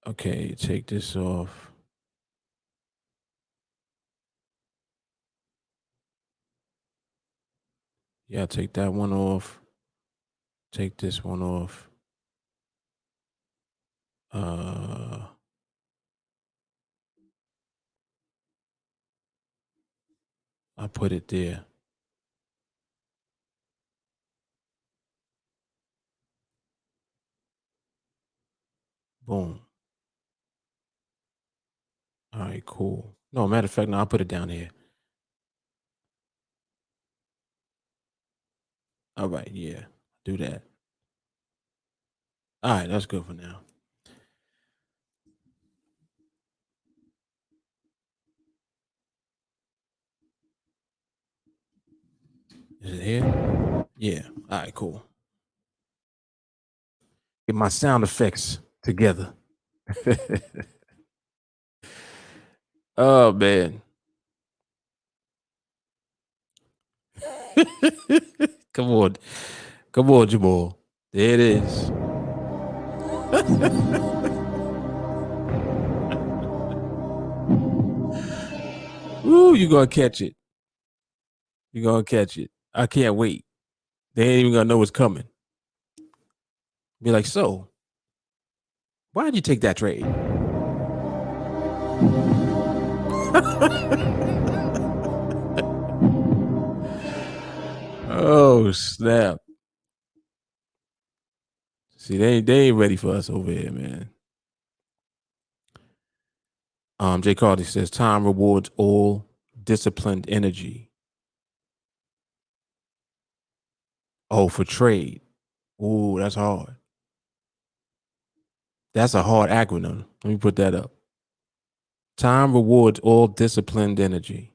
Okay, take this off. Yeah, take that one off. take this one off. I put it there. Boom. All right, cool. No, matter of fact, no, I'll put it down here. All right, yeah, do that. All right, that's good for now. Is it here? Yeah. All right, cool. Get my sound effects together. Oh man. Come on. Come on, Jamal. There it is. Ooh, you gonna catch it. You gonna catch it. I can't wait. They ain't even gonna know what's coming. Be like, so why did you take that trade? Oh snap. See, they ain't ready for us over here, man. Jay Cardi says time rewards all disciplined energy. Oh, for trade. Ooh, that's hard. That's a hard acronym. Let me put that up. Time rewards all disciplined energy.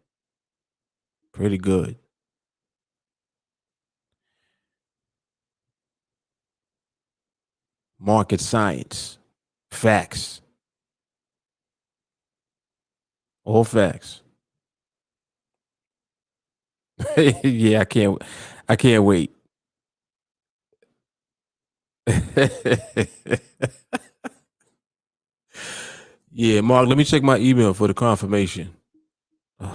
Pretty good. Market science. Facts. All facts. Yeah, I can't wait. Yeah, Mark, let me check my email for the confirmation. You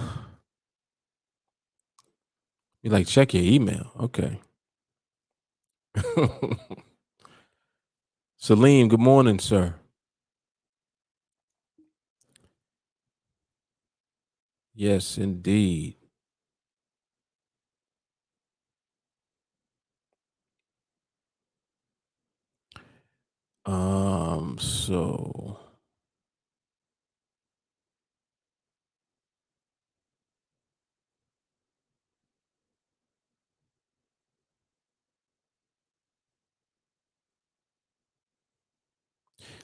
like check your email. Okay. Salim, good morning, sir. Yes, indeed. So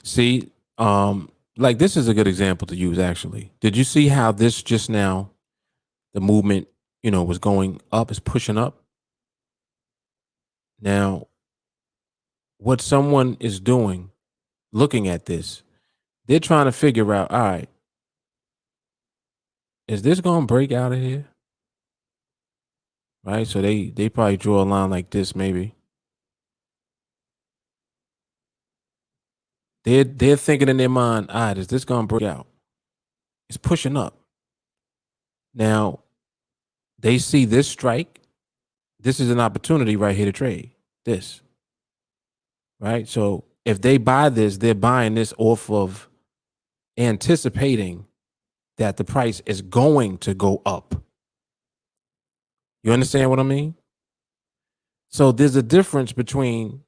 see, like this is a good example to use actually. Did you see how this just now, the movement, was going up, is pushing up? Now, what someone is doing, looking at this, they're trying to figure out, all right, is this gonna break out of here? Right? So they probably draw a line like this, maybe. They're thinking in their mind, all right, is this gonna break out? It's pushing up. Now they see this strike. This is an opportunity right here to trade. This. Right? So if they buy this, they're buying this off of anticipating that the price is going to go up. You understand what I mean? So there's a difference between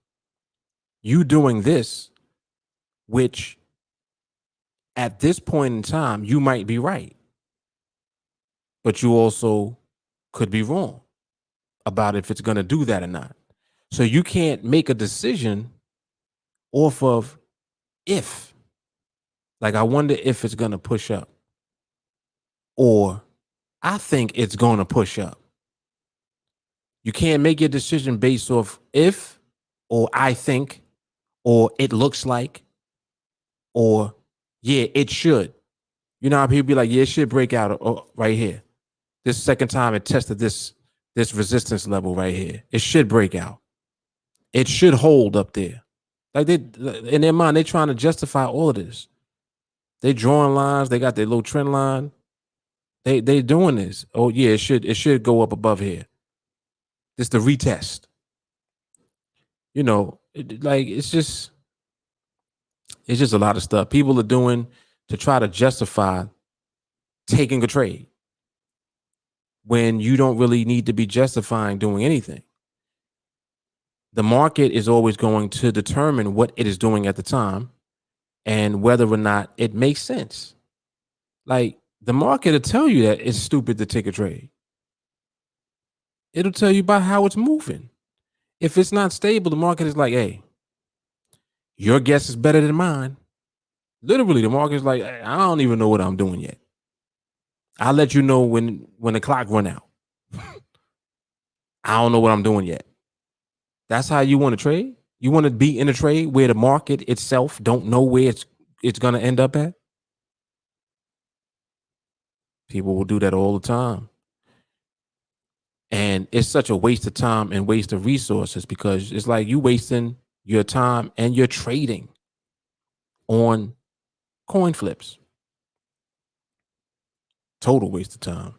you doing this, which at this point in time, you might be right, but you also could be wrong about if it's going to do that or not. So you can't make a decision off of if. Like, I wonder if it's going to push up, or I think it's going to push up. You can't make your decision based off if, or I think, or it looks like, or yeah, it should. You know how people be like, yeah, it should break out right here. This second time it tested this resistance level right here. It should break out. It should hold up there. Like they in their mind, they're trying to justify all of this. They drawing lines. They got their little trend line. They doing this. Oh yeah, it should go up above here. This the retest. like it's just a lot of stuff people are doing to try to justify taking a trade when you don't really need to be justifying doing anything. The market is always going to determine what it is doing at the time and whether or not it makes sense. Like the market will tell you that it's stupid to take a trade. It'll tell you about how it's moving. If it's not stable, the market is like, hey, your guess is better than mine. Literally, the market is like, I don't even know what I'm doing yet. I'll let you know when the clock run out. I don't know what I'm doing yet. That's how you want to trade? You want to be in a trade where the market itself don't know where it's going to end up at? People will do that all the time. And it's such a waste of time and waste of resources because it's like you wasting your time and you're trading on coin flips. Total waste of time.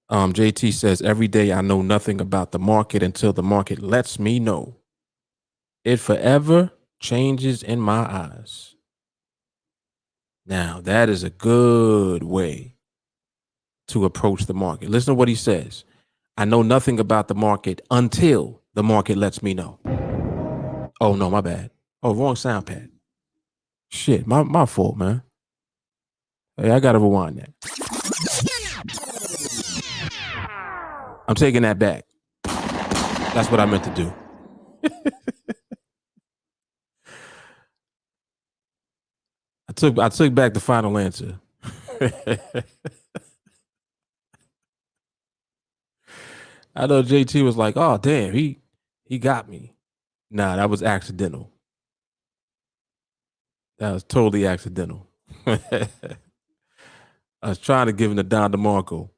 JT says, every day I know nothing about the market until the market lets me know. It forever changes in my eyes. Now, that is a good way to approach the market. Listen to what he says. I know nothing about the market until the market lets me know. Oh, no, my bad. Oh, wrong sound pad. Shit, my fault, man. Hey, I got to rewind that. I'm taking that back. That's what I meant to do. I took back the final answer. I know JT was like, "Oh damn, he got me." Nah, that was accidental. That was totally accidental. I was trying to give him the Don DeMarco.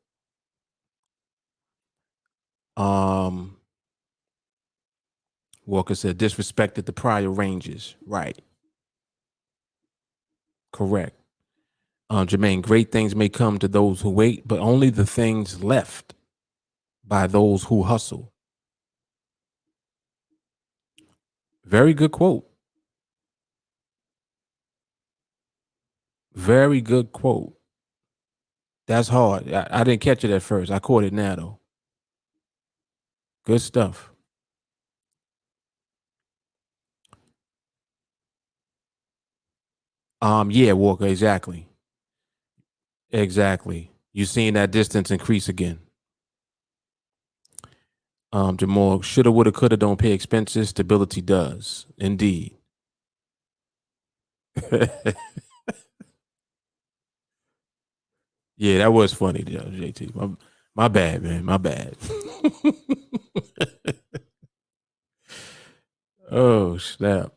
Walker said disrespected the prior ranges. Right. Correct. Jermaine, great things may come to those who wait, but only the things left by those who hustle. Very good quote. Very good quote. That's hard. I didn't catch it at first. I caught it now though. Good stuff. Yeah, Walker, exactly. Exactly. You seen that distance increase again. Jamal, shoulda, woulda, coulda, don't pay expenses. Stability does. Indeed. Yeah, that was funny, JT. My bad, man. My bad. Oh, snap.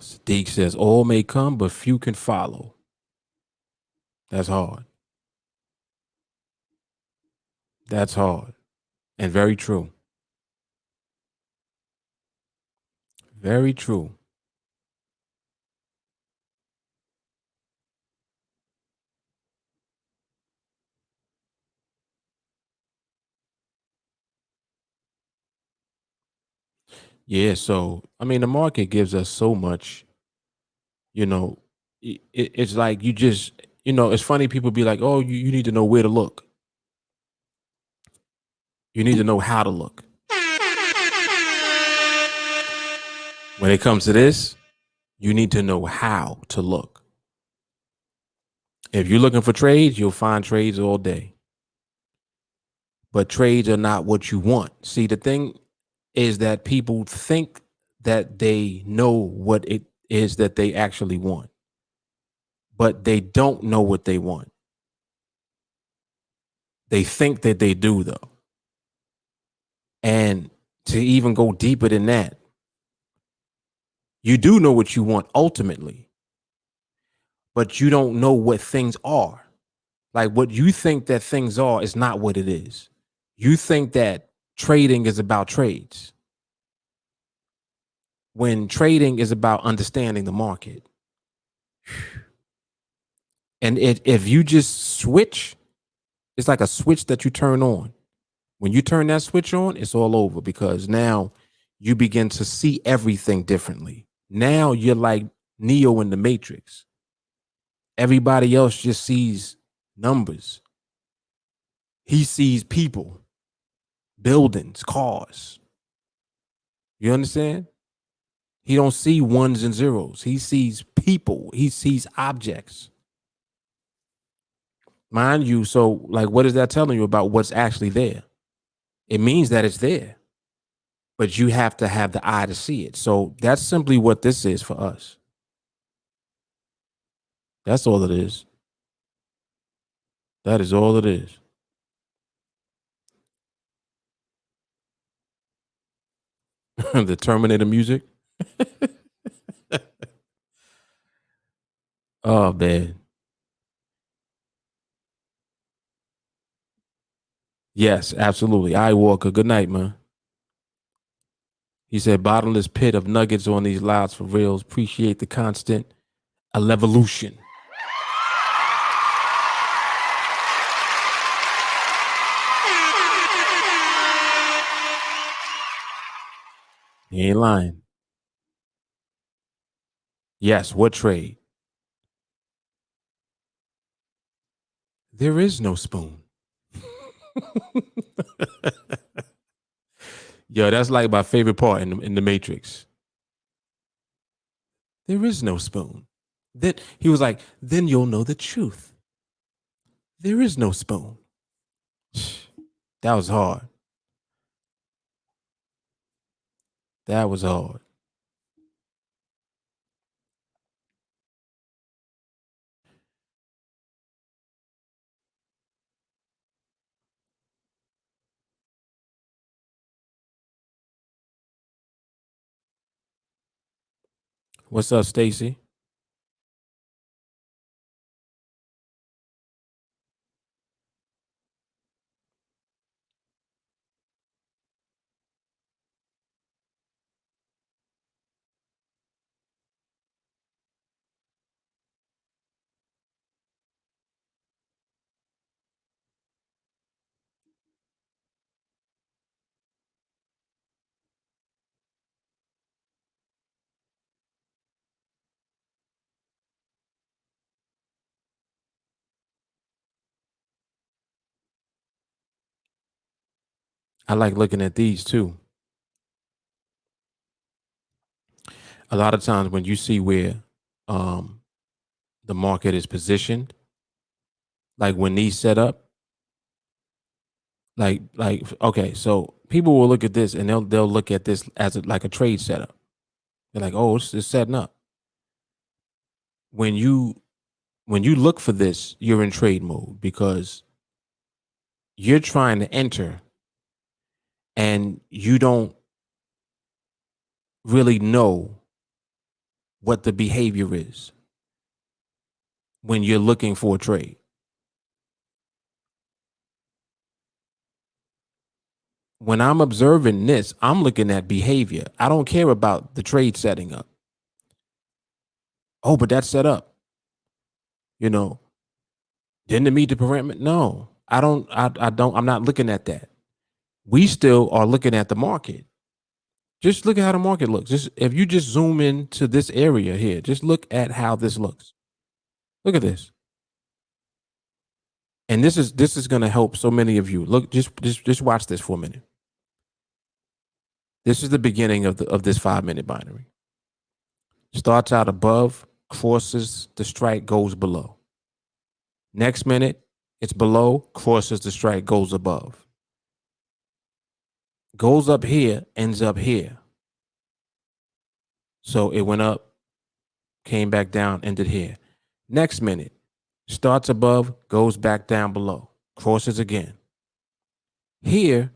Sadiq says, all may come, but few can follow. That's hard. That's hard. And very true. Very true. Yeah. So, I mean, the market gives us so much, you know, it's like you just, it's funny. People be like, oh, you need to know where to look. You need to know how to look. When it comes to this, you need to know how to look. If you're looking for trades, you'll find trades all day. But trades are not what you want. See, the thing is that people think that they know what it is that they actually want, but they don't know what they want. They think that they do, though. And to even go deeper than that, You do know what you want ultimately, but you don't know what things are. Like what you think that things are is not what it is. You think that trading is about trades when trading is about understanding the market. And if you just switch, it's like a switch that you turn on. When you turn that switch on, it's all over because now you begin to see everything differently. Now you're like Neo in the Matrix. Everybody else just sees numbers. He sees people, buildings, cars. You understand? He don't see ones and zeros. He sees people. He sees objects. Mind you, so like what is that telling you about what's actually there? It means that it's there, but you have to have the eye to see it. So that's simply what this is for us. That's all it is. That is all it is. The Terminator music. Oh man. Yes, absolutely. I Walker. Good night, man. He said, bottomless pit of nuggets on these louds for reals. Appreciate the constant evolution. He ain't lying. Yes, what trade? There is no spoon. Yo, that's like my favorite part in the Matrix. There is no spoon. Then he was like, then you'll know the truth. There is no spoon. That was hard. That was hard. What's up, Stacy? I like looking at these too. A lot of times when you see where um, the market is positioned, like when these set up, like okay, so people will look at this and they'll look at this as like a trade setup. They're like, oh, it's setting up. When you look for this, you're in trade mode because you're trying to enter and you don't really know what the behavior is when you're looking for a trade. When I'm observing this, I'm looking at behavior. I don't care about the trade setting up. Oh, but that's set up. You know, didn't it meet the parameter? No, I don't. I don't. I'm not looking at that. We still are looking at the market. Just look at how the market looks. Just if you just zoom in to this area here, just look at how this looks. Look at this. And this is going to help so many of you. Look, just watch this for a minute. This is the beginning of this 5 minute binary. Starts out above, crosses the strike, goes below. Next minute, it's below, crosses the strike, goes above. Goes up here, ends up here. So it went up, came back down, ended here. Next minute, starts above, goes back down below, crosses again. Here,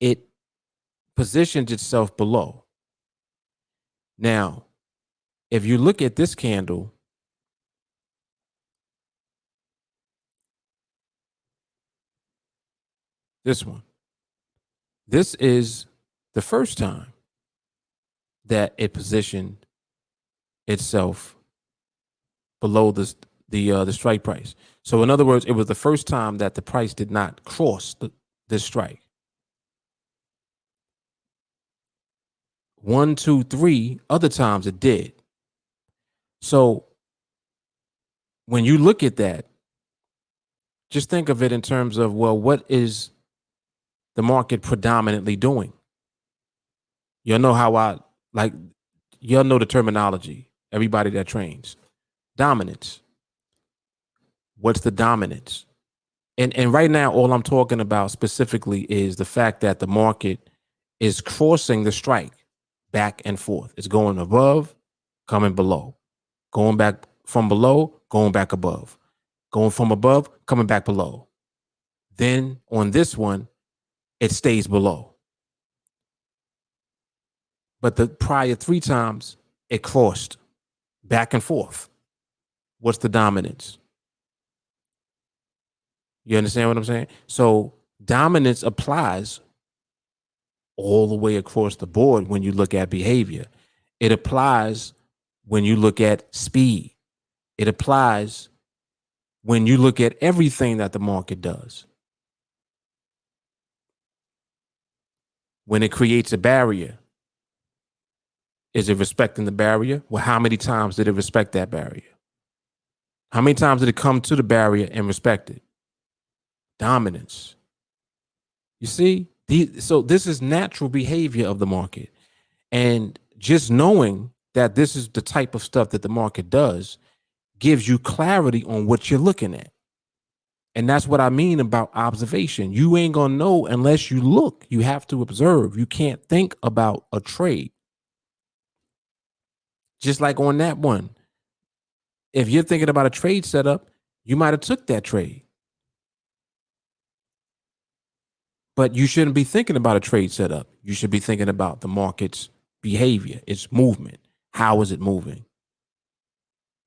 it positions itself below. Now, if you look at this candle, this one, this is the first time that it positioned itself below the strike price. So in other words, it was the first time that the price did not cross this strike. 1, 2, 3 other times it did. So when you look at that, just think of it in terms of, well, what is the market predominantly doing? Y'all know how y'all know the terminology. Everybody that trains, dominance. What's the dominance? And right now, all I'm talking about specifically is the fact that the market is crossing the strike back and forth. It's going above, coming below, going back from below, going back above, going from above, coming back below. Then on this one, it stays below. But the prior 3 times, it crossed back and forth. What's the dominance? You understand what I'm saying? So dominance applies all the way across the board when you look at behavior. It applies when you look at speed. It applies when you look at everything that the market does. When it creates a barrier, is it respecting the barrier? Well, how many times did it respect that barrier? How many times did it come to the barrier and respect it? Dominance. You see, so this is natural behavior of the market. And just knowing that this is the type of stuff that the market does gives you clarity on what you're looking at. And that's what I mean about observation. You ain't gonna know unless you look. You have to observe. You can't think about a trade. Just like on that one, if you're thinking about a trade setup, you might have took that trade. But you shouldn't be thinking about a trade setup. You should be thinking about the market's behavior, its movement. How is it moving?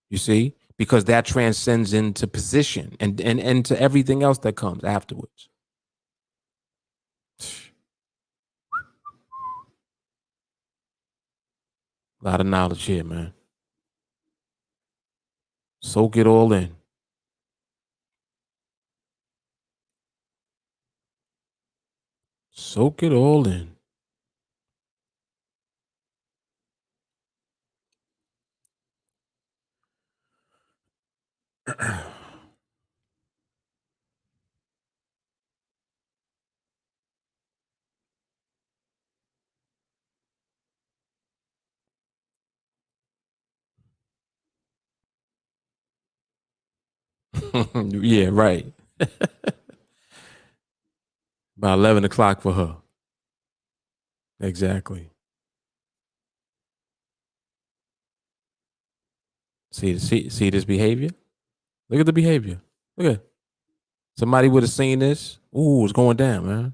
You see? Because that transcends into position and to everything else that comes afterwards. A lot of knowledge here, man. Soak it all in. Soak it all in. Yeah, right. About 11 o'clock for her. Exactly. See this behavior? Look at the behavior. Look at somebody would have seen this. Ooh, it's going down, man.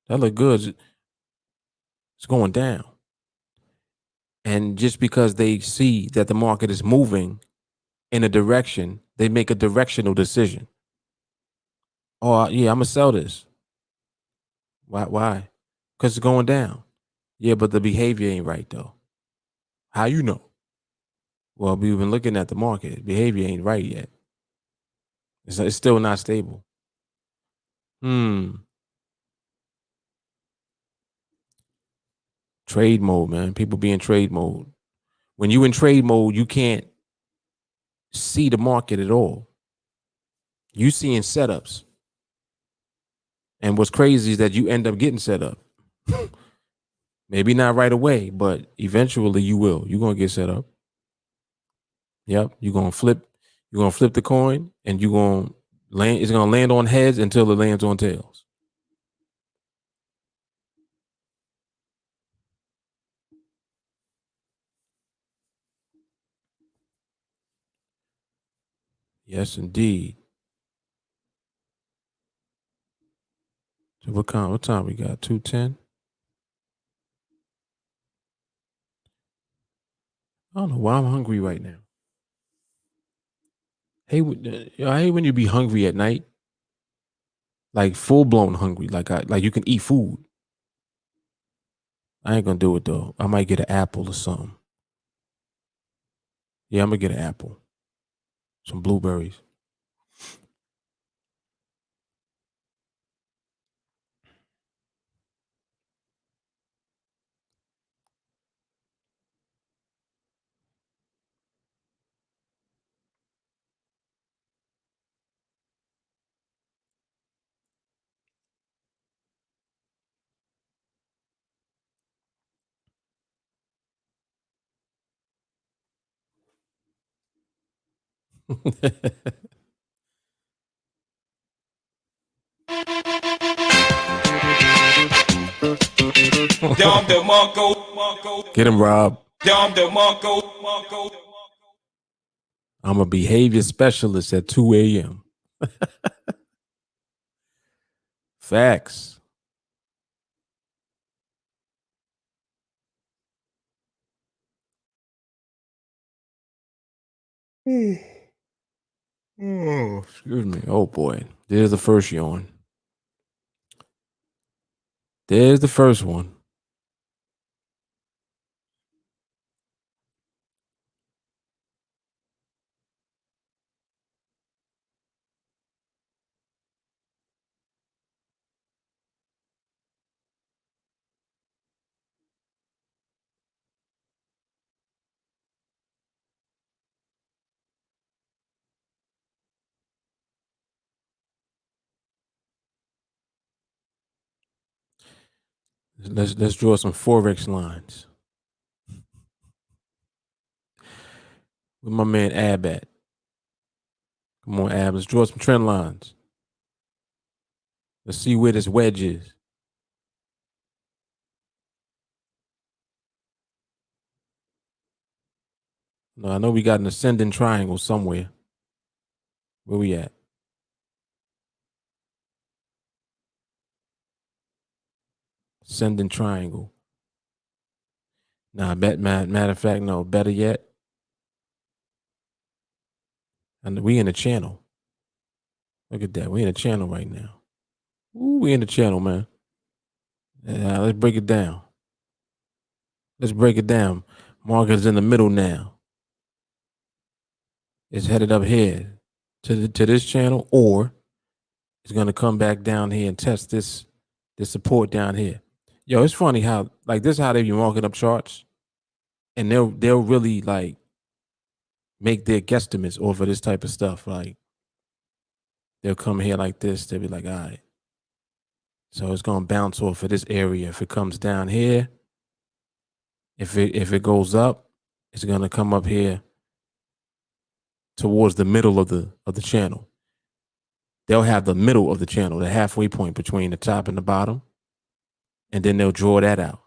That look good. It's going down. And just because they see that the market is moving in a direction, they make a directional decision. Oh, yeah, I'm gonna sell this. Why? Why? Because it's going down. Yeah, but the behavior ain't right though. How you know? Well, we've been looking at the market. Behavior ain't right yet. It's still not stable. Hmm. Trade mode, man. People be in trade mode. When you in trade mode, you can't see the market at all. You seeing setups. And what's crazy is that you end up getting set up. Maybe not right away, but eventually you will. You're gonna get set up. Yep. You're gonna flip the coin and you're gonna land, it's gonna land on heads until it lands on tails. Yes, indeed. So what time we got? 2:10? I don't know why I'm hungry right now. Hey, I hate when you be hungry at night, like full blown hungry, like you can eat food. I ain't gonna do it though. I might get an apple or something. Yeah, I'm gonna get an apple, some blueberries. Get him, Rob. I'm a behavior specialist at 2 a.m. Facts. Oh, excuse me. Oh boy. There's the first yawn. There's the first one. Let's draw some Forex lines. With my man Ab at. Come on, Ab. Let's draw some trend lines. Let's see where this wedge is. No, I know we got an ascending triangle somewhere. Where we at? Ascending triangle. Nah, matter of fact, no. Better yet, and we in the channel. Look at that. We in the channel right now. Ooh, we in the channel, man. Yeah, let's break it down. Let's break it down. Market's in the middle now. It's headed up here to this channel, or it's gonna come back down here and test this support down here. Yo, it's funny how like this is how they be marking up charts, and they'll really like make their guesstimates over this type of stuff. Like they'll come here like this. They'll be like, all right, so it's gonna bounce off of this area. If it comes down here, if it goes up, it's gonna come up here towards the middle of the channel. They'll have the middle of the channel, the halfway point between the top and the bottom, and then they'll draw that out.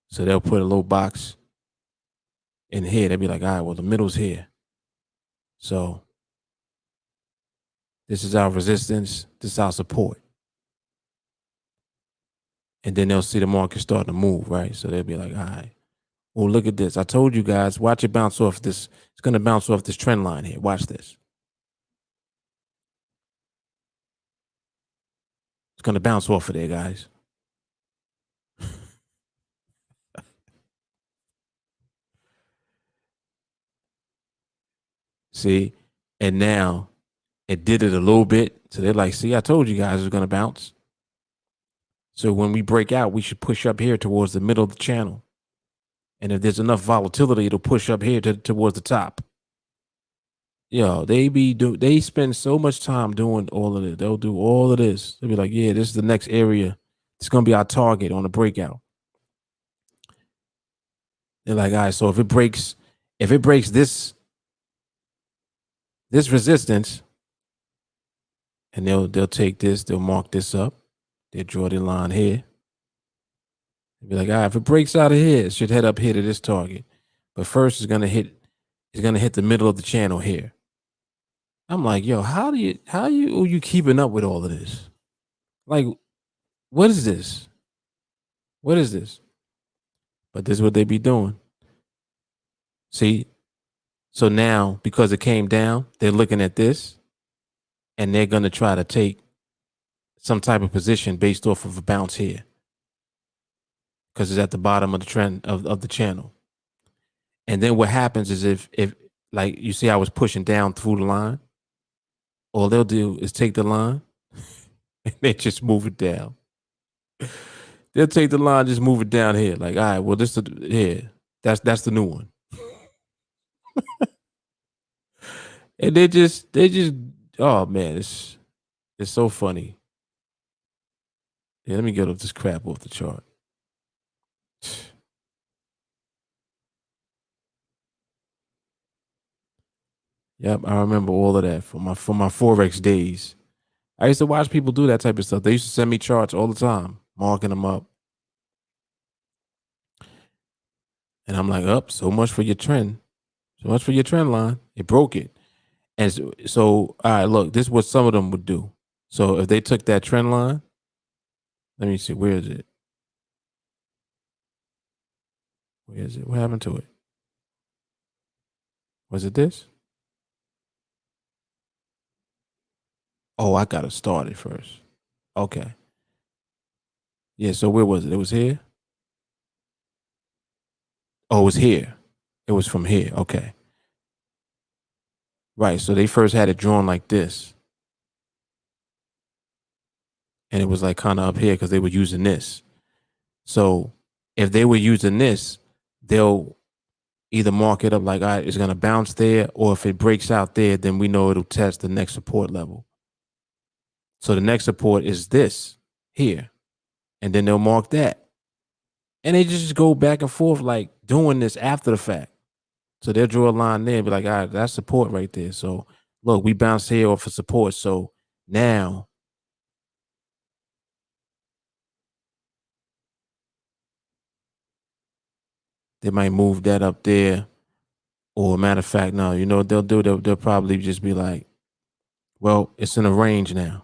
So they'll put a little box in here. They'll be like, all right, well, the middle's here. So this is our resistance, this is our support. And then they'll see the market starting to move, right? So they'll be like, all right, well, look at this. I told you guys, watch it bounce off this. It's going to bounce off this trend line here. Watch this. It's going to bounce off of there, guys. See? And now it did it a little bit. So they're like, see, I told you guys it was going to bounce. So when we break out, we should push up here towards the middle of the channel. And if there's enough volatility, it'll push up here towards the top. Yo, they spend so much time doing all of it. They'll do all of this. They'll be like, yeah, this is the next area. It's gonna be our target on the breakout. They're like, all right, so if it breaks this resistance, and they'll take this, they'll mark this up, they'll draw the line here. They'll be like, all right, if it breaks out of here, it should head up here to this target. But first it's gonna hit the middle of the channel here. I'm like, yo, how are you keeping up with all of this? Like, what is this? What is this? But this is what they be doing. See, so now because it came down, they're looking at this and they're going to try to take some type of position based off of a bounce here because it's at the bottom of the trend of the channel. And then what happens is if like you see I was pushing down through the line, all they'll do is take the line and they just move it down. They'll take the line, just move it down here. Like, all right, well, this is here. That's the new one. And they just oh man, it's so funny. Yeah, let me get this crap off the chart. Yep, I remember all of that from my Forex days. I used to watch people do that type of stuff. They used to send me charts all the time, marking them up. And I'm like, up, so much for your trend. So much for your trend line. It broke it. And so all right, look, this is what some of them would do. So if they took that trend line, let me see, where is it? Where is it? What happened to it? Was it this? Oh, I gotta start it first. Okay. Yeah, so where was it? It was here? Oh, it was here. It was from here. Okay. Right. So they first had it drawn like this. And it was like kind of up here because they were using this. So if they were using this, they'll either mark it up like, all right, it's going to bounce there, or if it breaks out there, then we know it'll test the next support level. So the next support is this here, and then they'll mark that. And they just go back and forth like doing this after the fact. So they'll draw a line there and be like, all right, that's support right there. So look, we bounced here off of support. So now they might move that up there. Or matter of fact, no, you know what they'll do? They'll probably just be like, well, it's in a range now.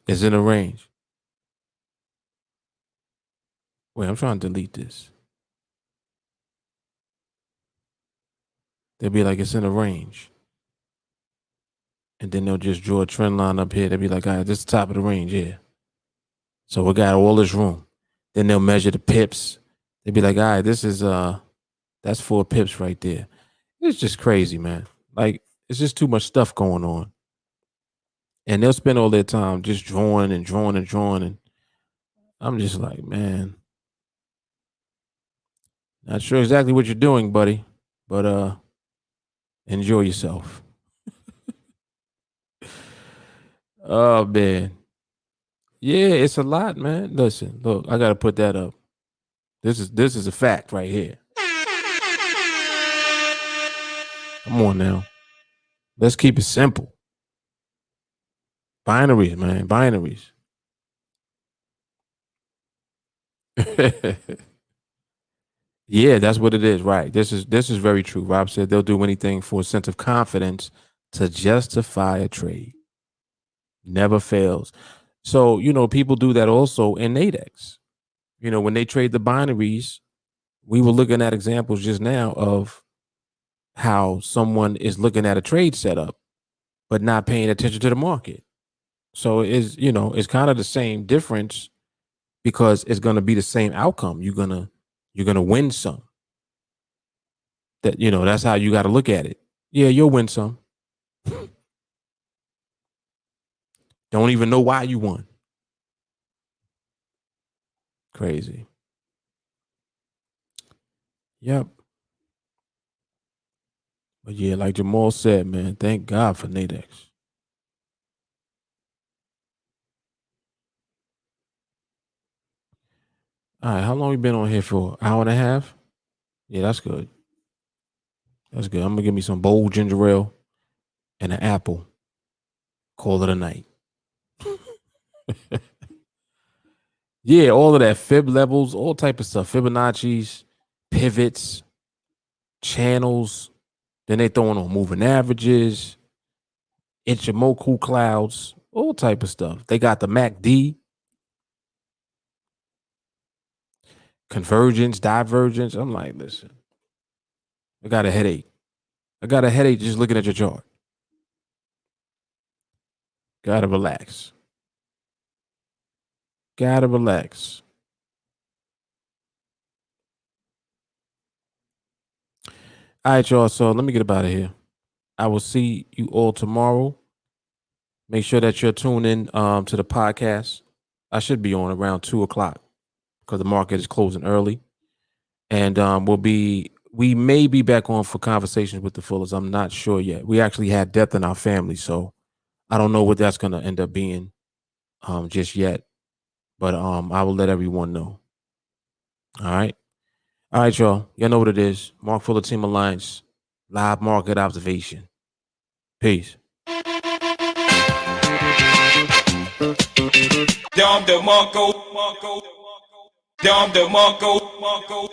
It's in a range. Wait, I'm trying to delete this. They'll be like, it's in a range. And then they'll just draw a trend line up here. They'll be like, all right, this is the top of the range, yeah. So we got all this room. Then they'll measure the pips. They'll be like, all right, this is that's 4 pips right there. It's just crazy, man. Like, it's just too much stuff going on. And they'll spend all their time just drawing and drawing and drawing. And I'm just like, man, not sure exactly what you're doing, buddy, but enjoy yourself. Oh man. Yeah, it's a lot, man. Listen, look, I gotta put that up. This is a fact right here. Come on now. Let's keep it simple. Binaries, man. Binaries. Yeah, that's what it is. Right. This is very true. Rob said they'll do anything for a sense of confidence to justify a trade. Never fails. So, people do that also in NADEX. When they trade the binaries, we were looking at examples just now of how someone is looking at a trade setup, but not paying attention to the market. So it's kind of the same difference because it's going to be the same outcome. You're gonna win some. That's how you got to look at it. Yeah, you'll win some. Don't even know why you won. Crazy. Yep. But yeah, like Jamal said, man, thank God for Nadex. All right, how long we been on here for? Hour and a half? Yeah, that's good. That's good. I'm gonna give me some bold ginger ale and an apple. Call it a night. Yeah, all of that fib levels, all type of stuff. Fibonacci's, pivots, channels. Then they throwing on moving averages, Ichimoku clouds, all type of stuff. They got the MACD. convergence, divergence. I'm like, listen, I got a headache. I got a headache just looking at your chart. Gotta relax. Gotta relax. All right, y'all. So let me get up out of here. I will see you all tomorrow. Make sure that you're tuned in to the podcast. I should be on around 2 o'clock because the market is closing early. And we may be back on for conversations with the Fullers. I'm not sure yet. We actually had death in our family, so I don't know what that's gonna end up being just yet. But I will let everyone know. All right. All right, y'all. Y'all know what it is. Mark Fuller TeamAlliance, live market observation. Peace. Dom de Marco, Dom de Marco.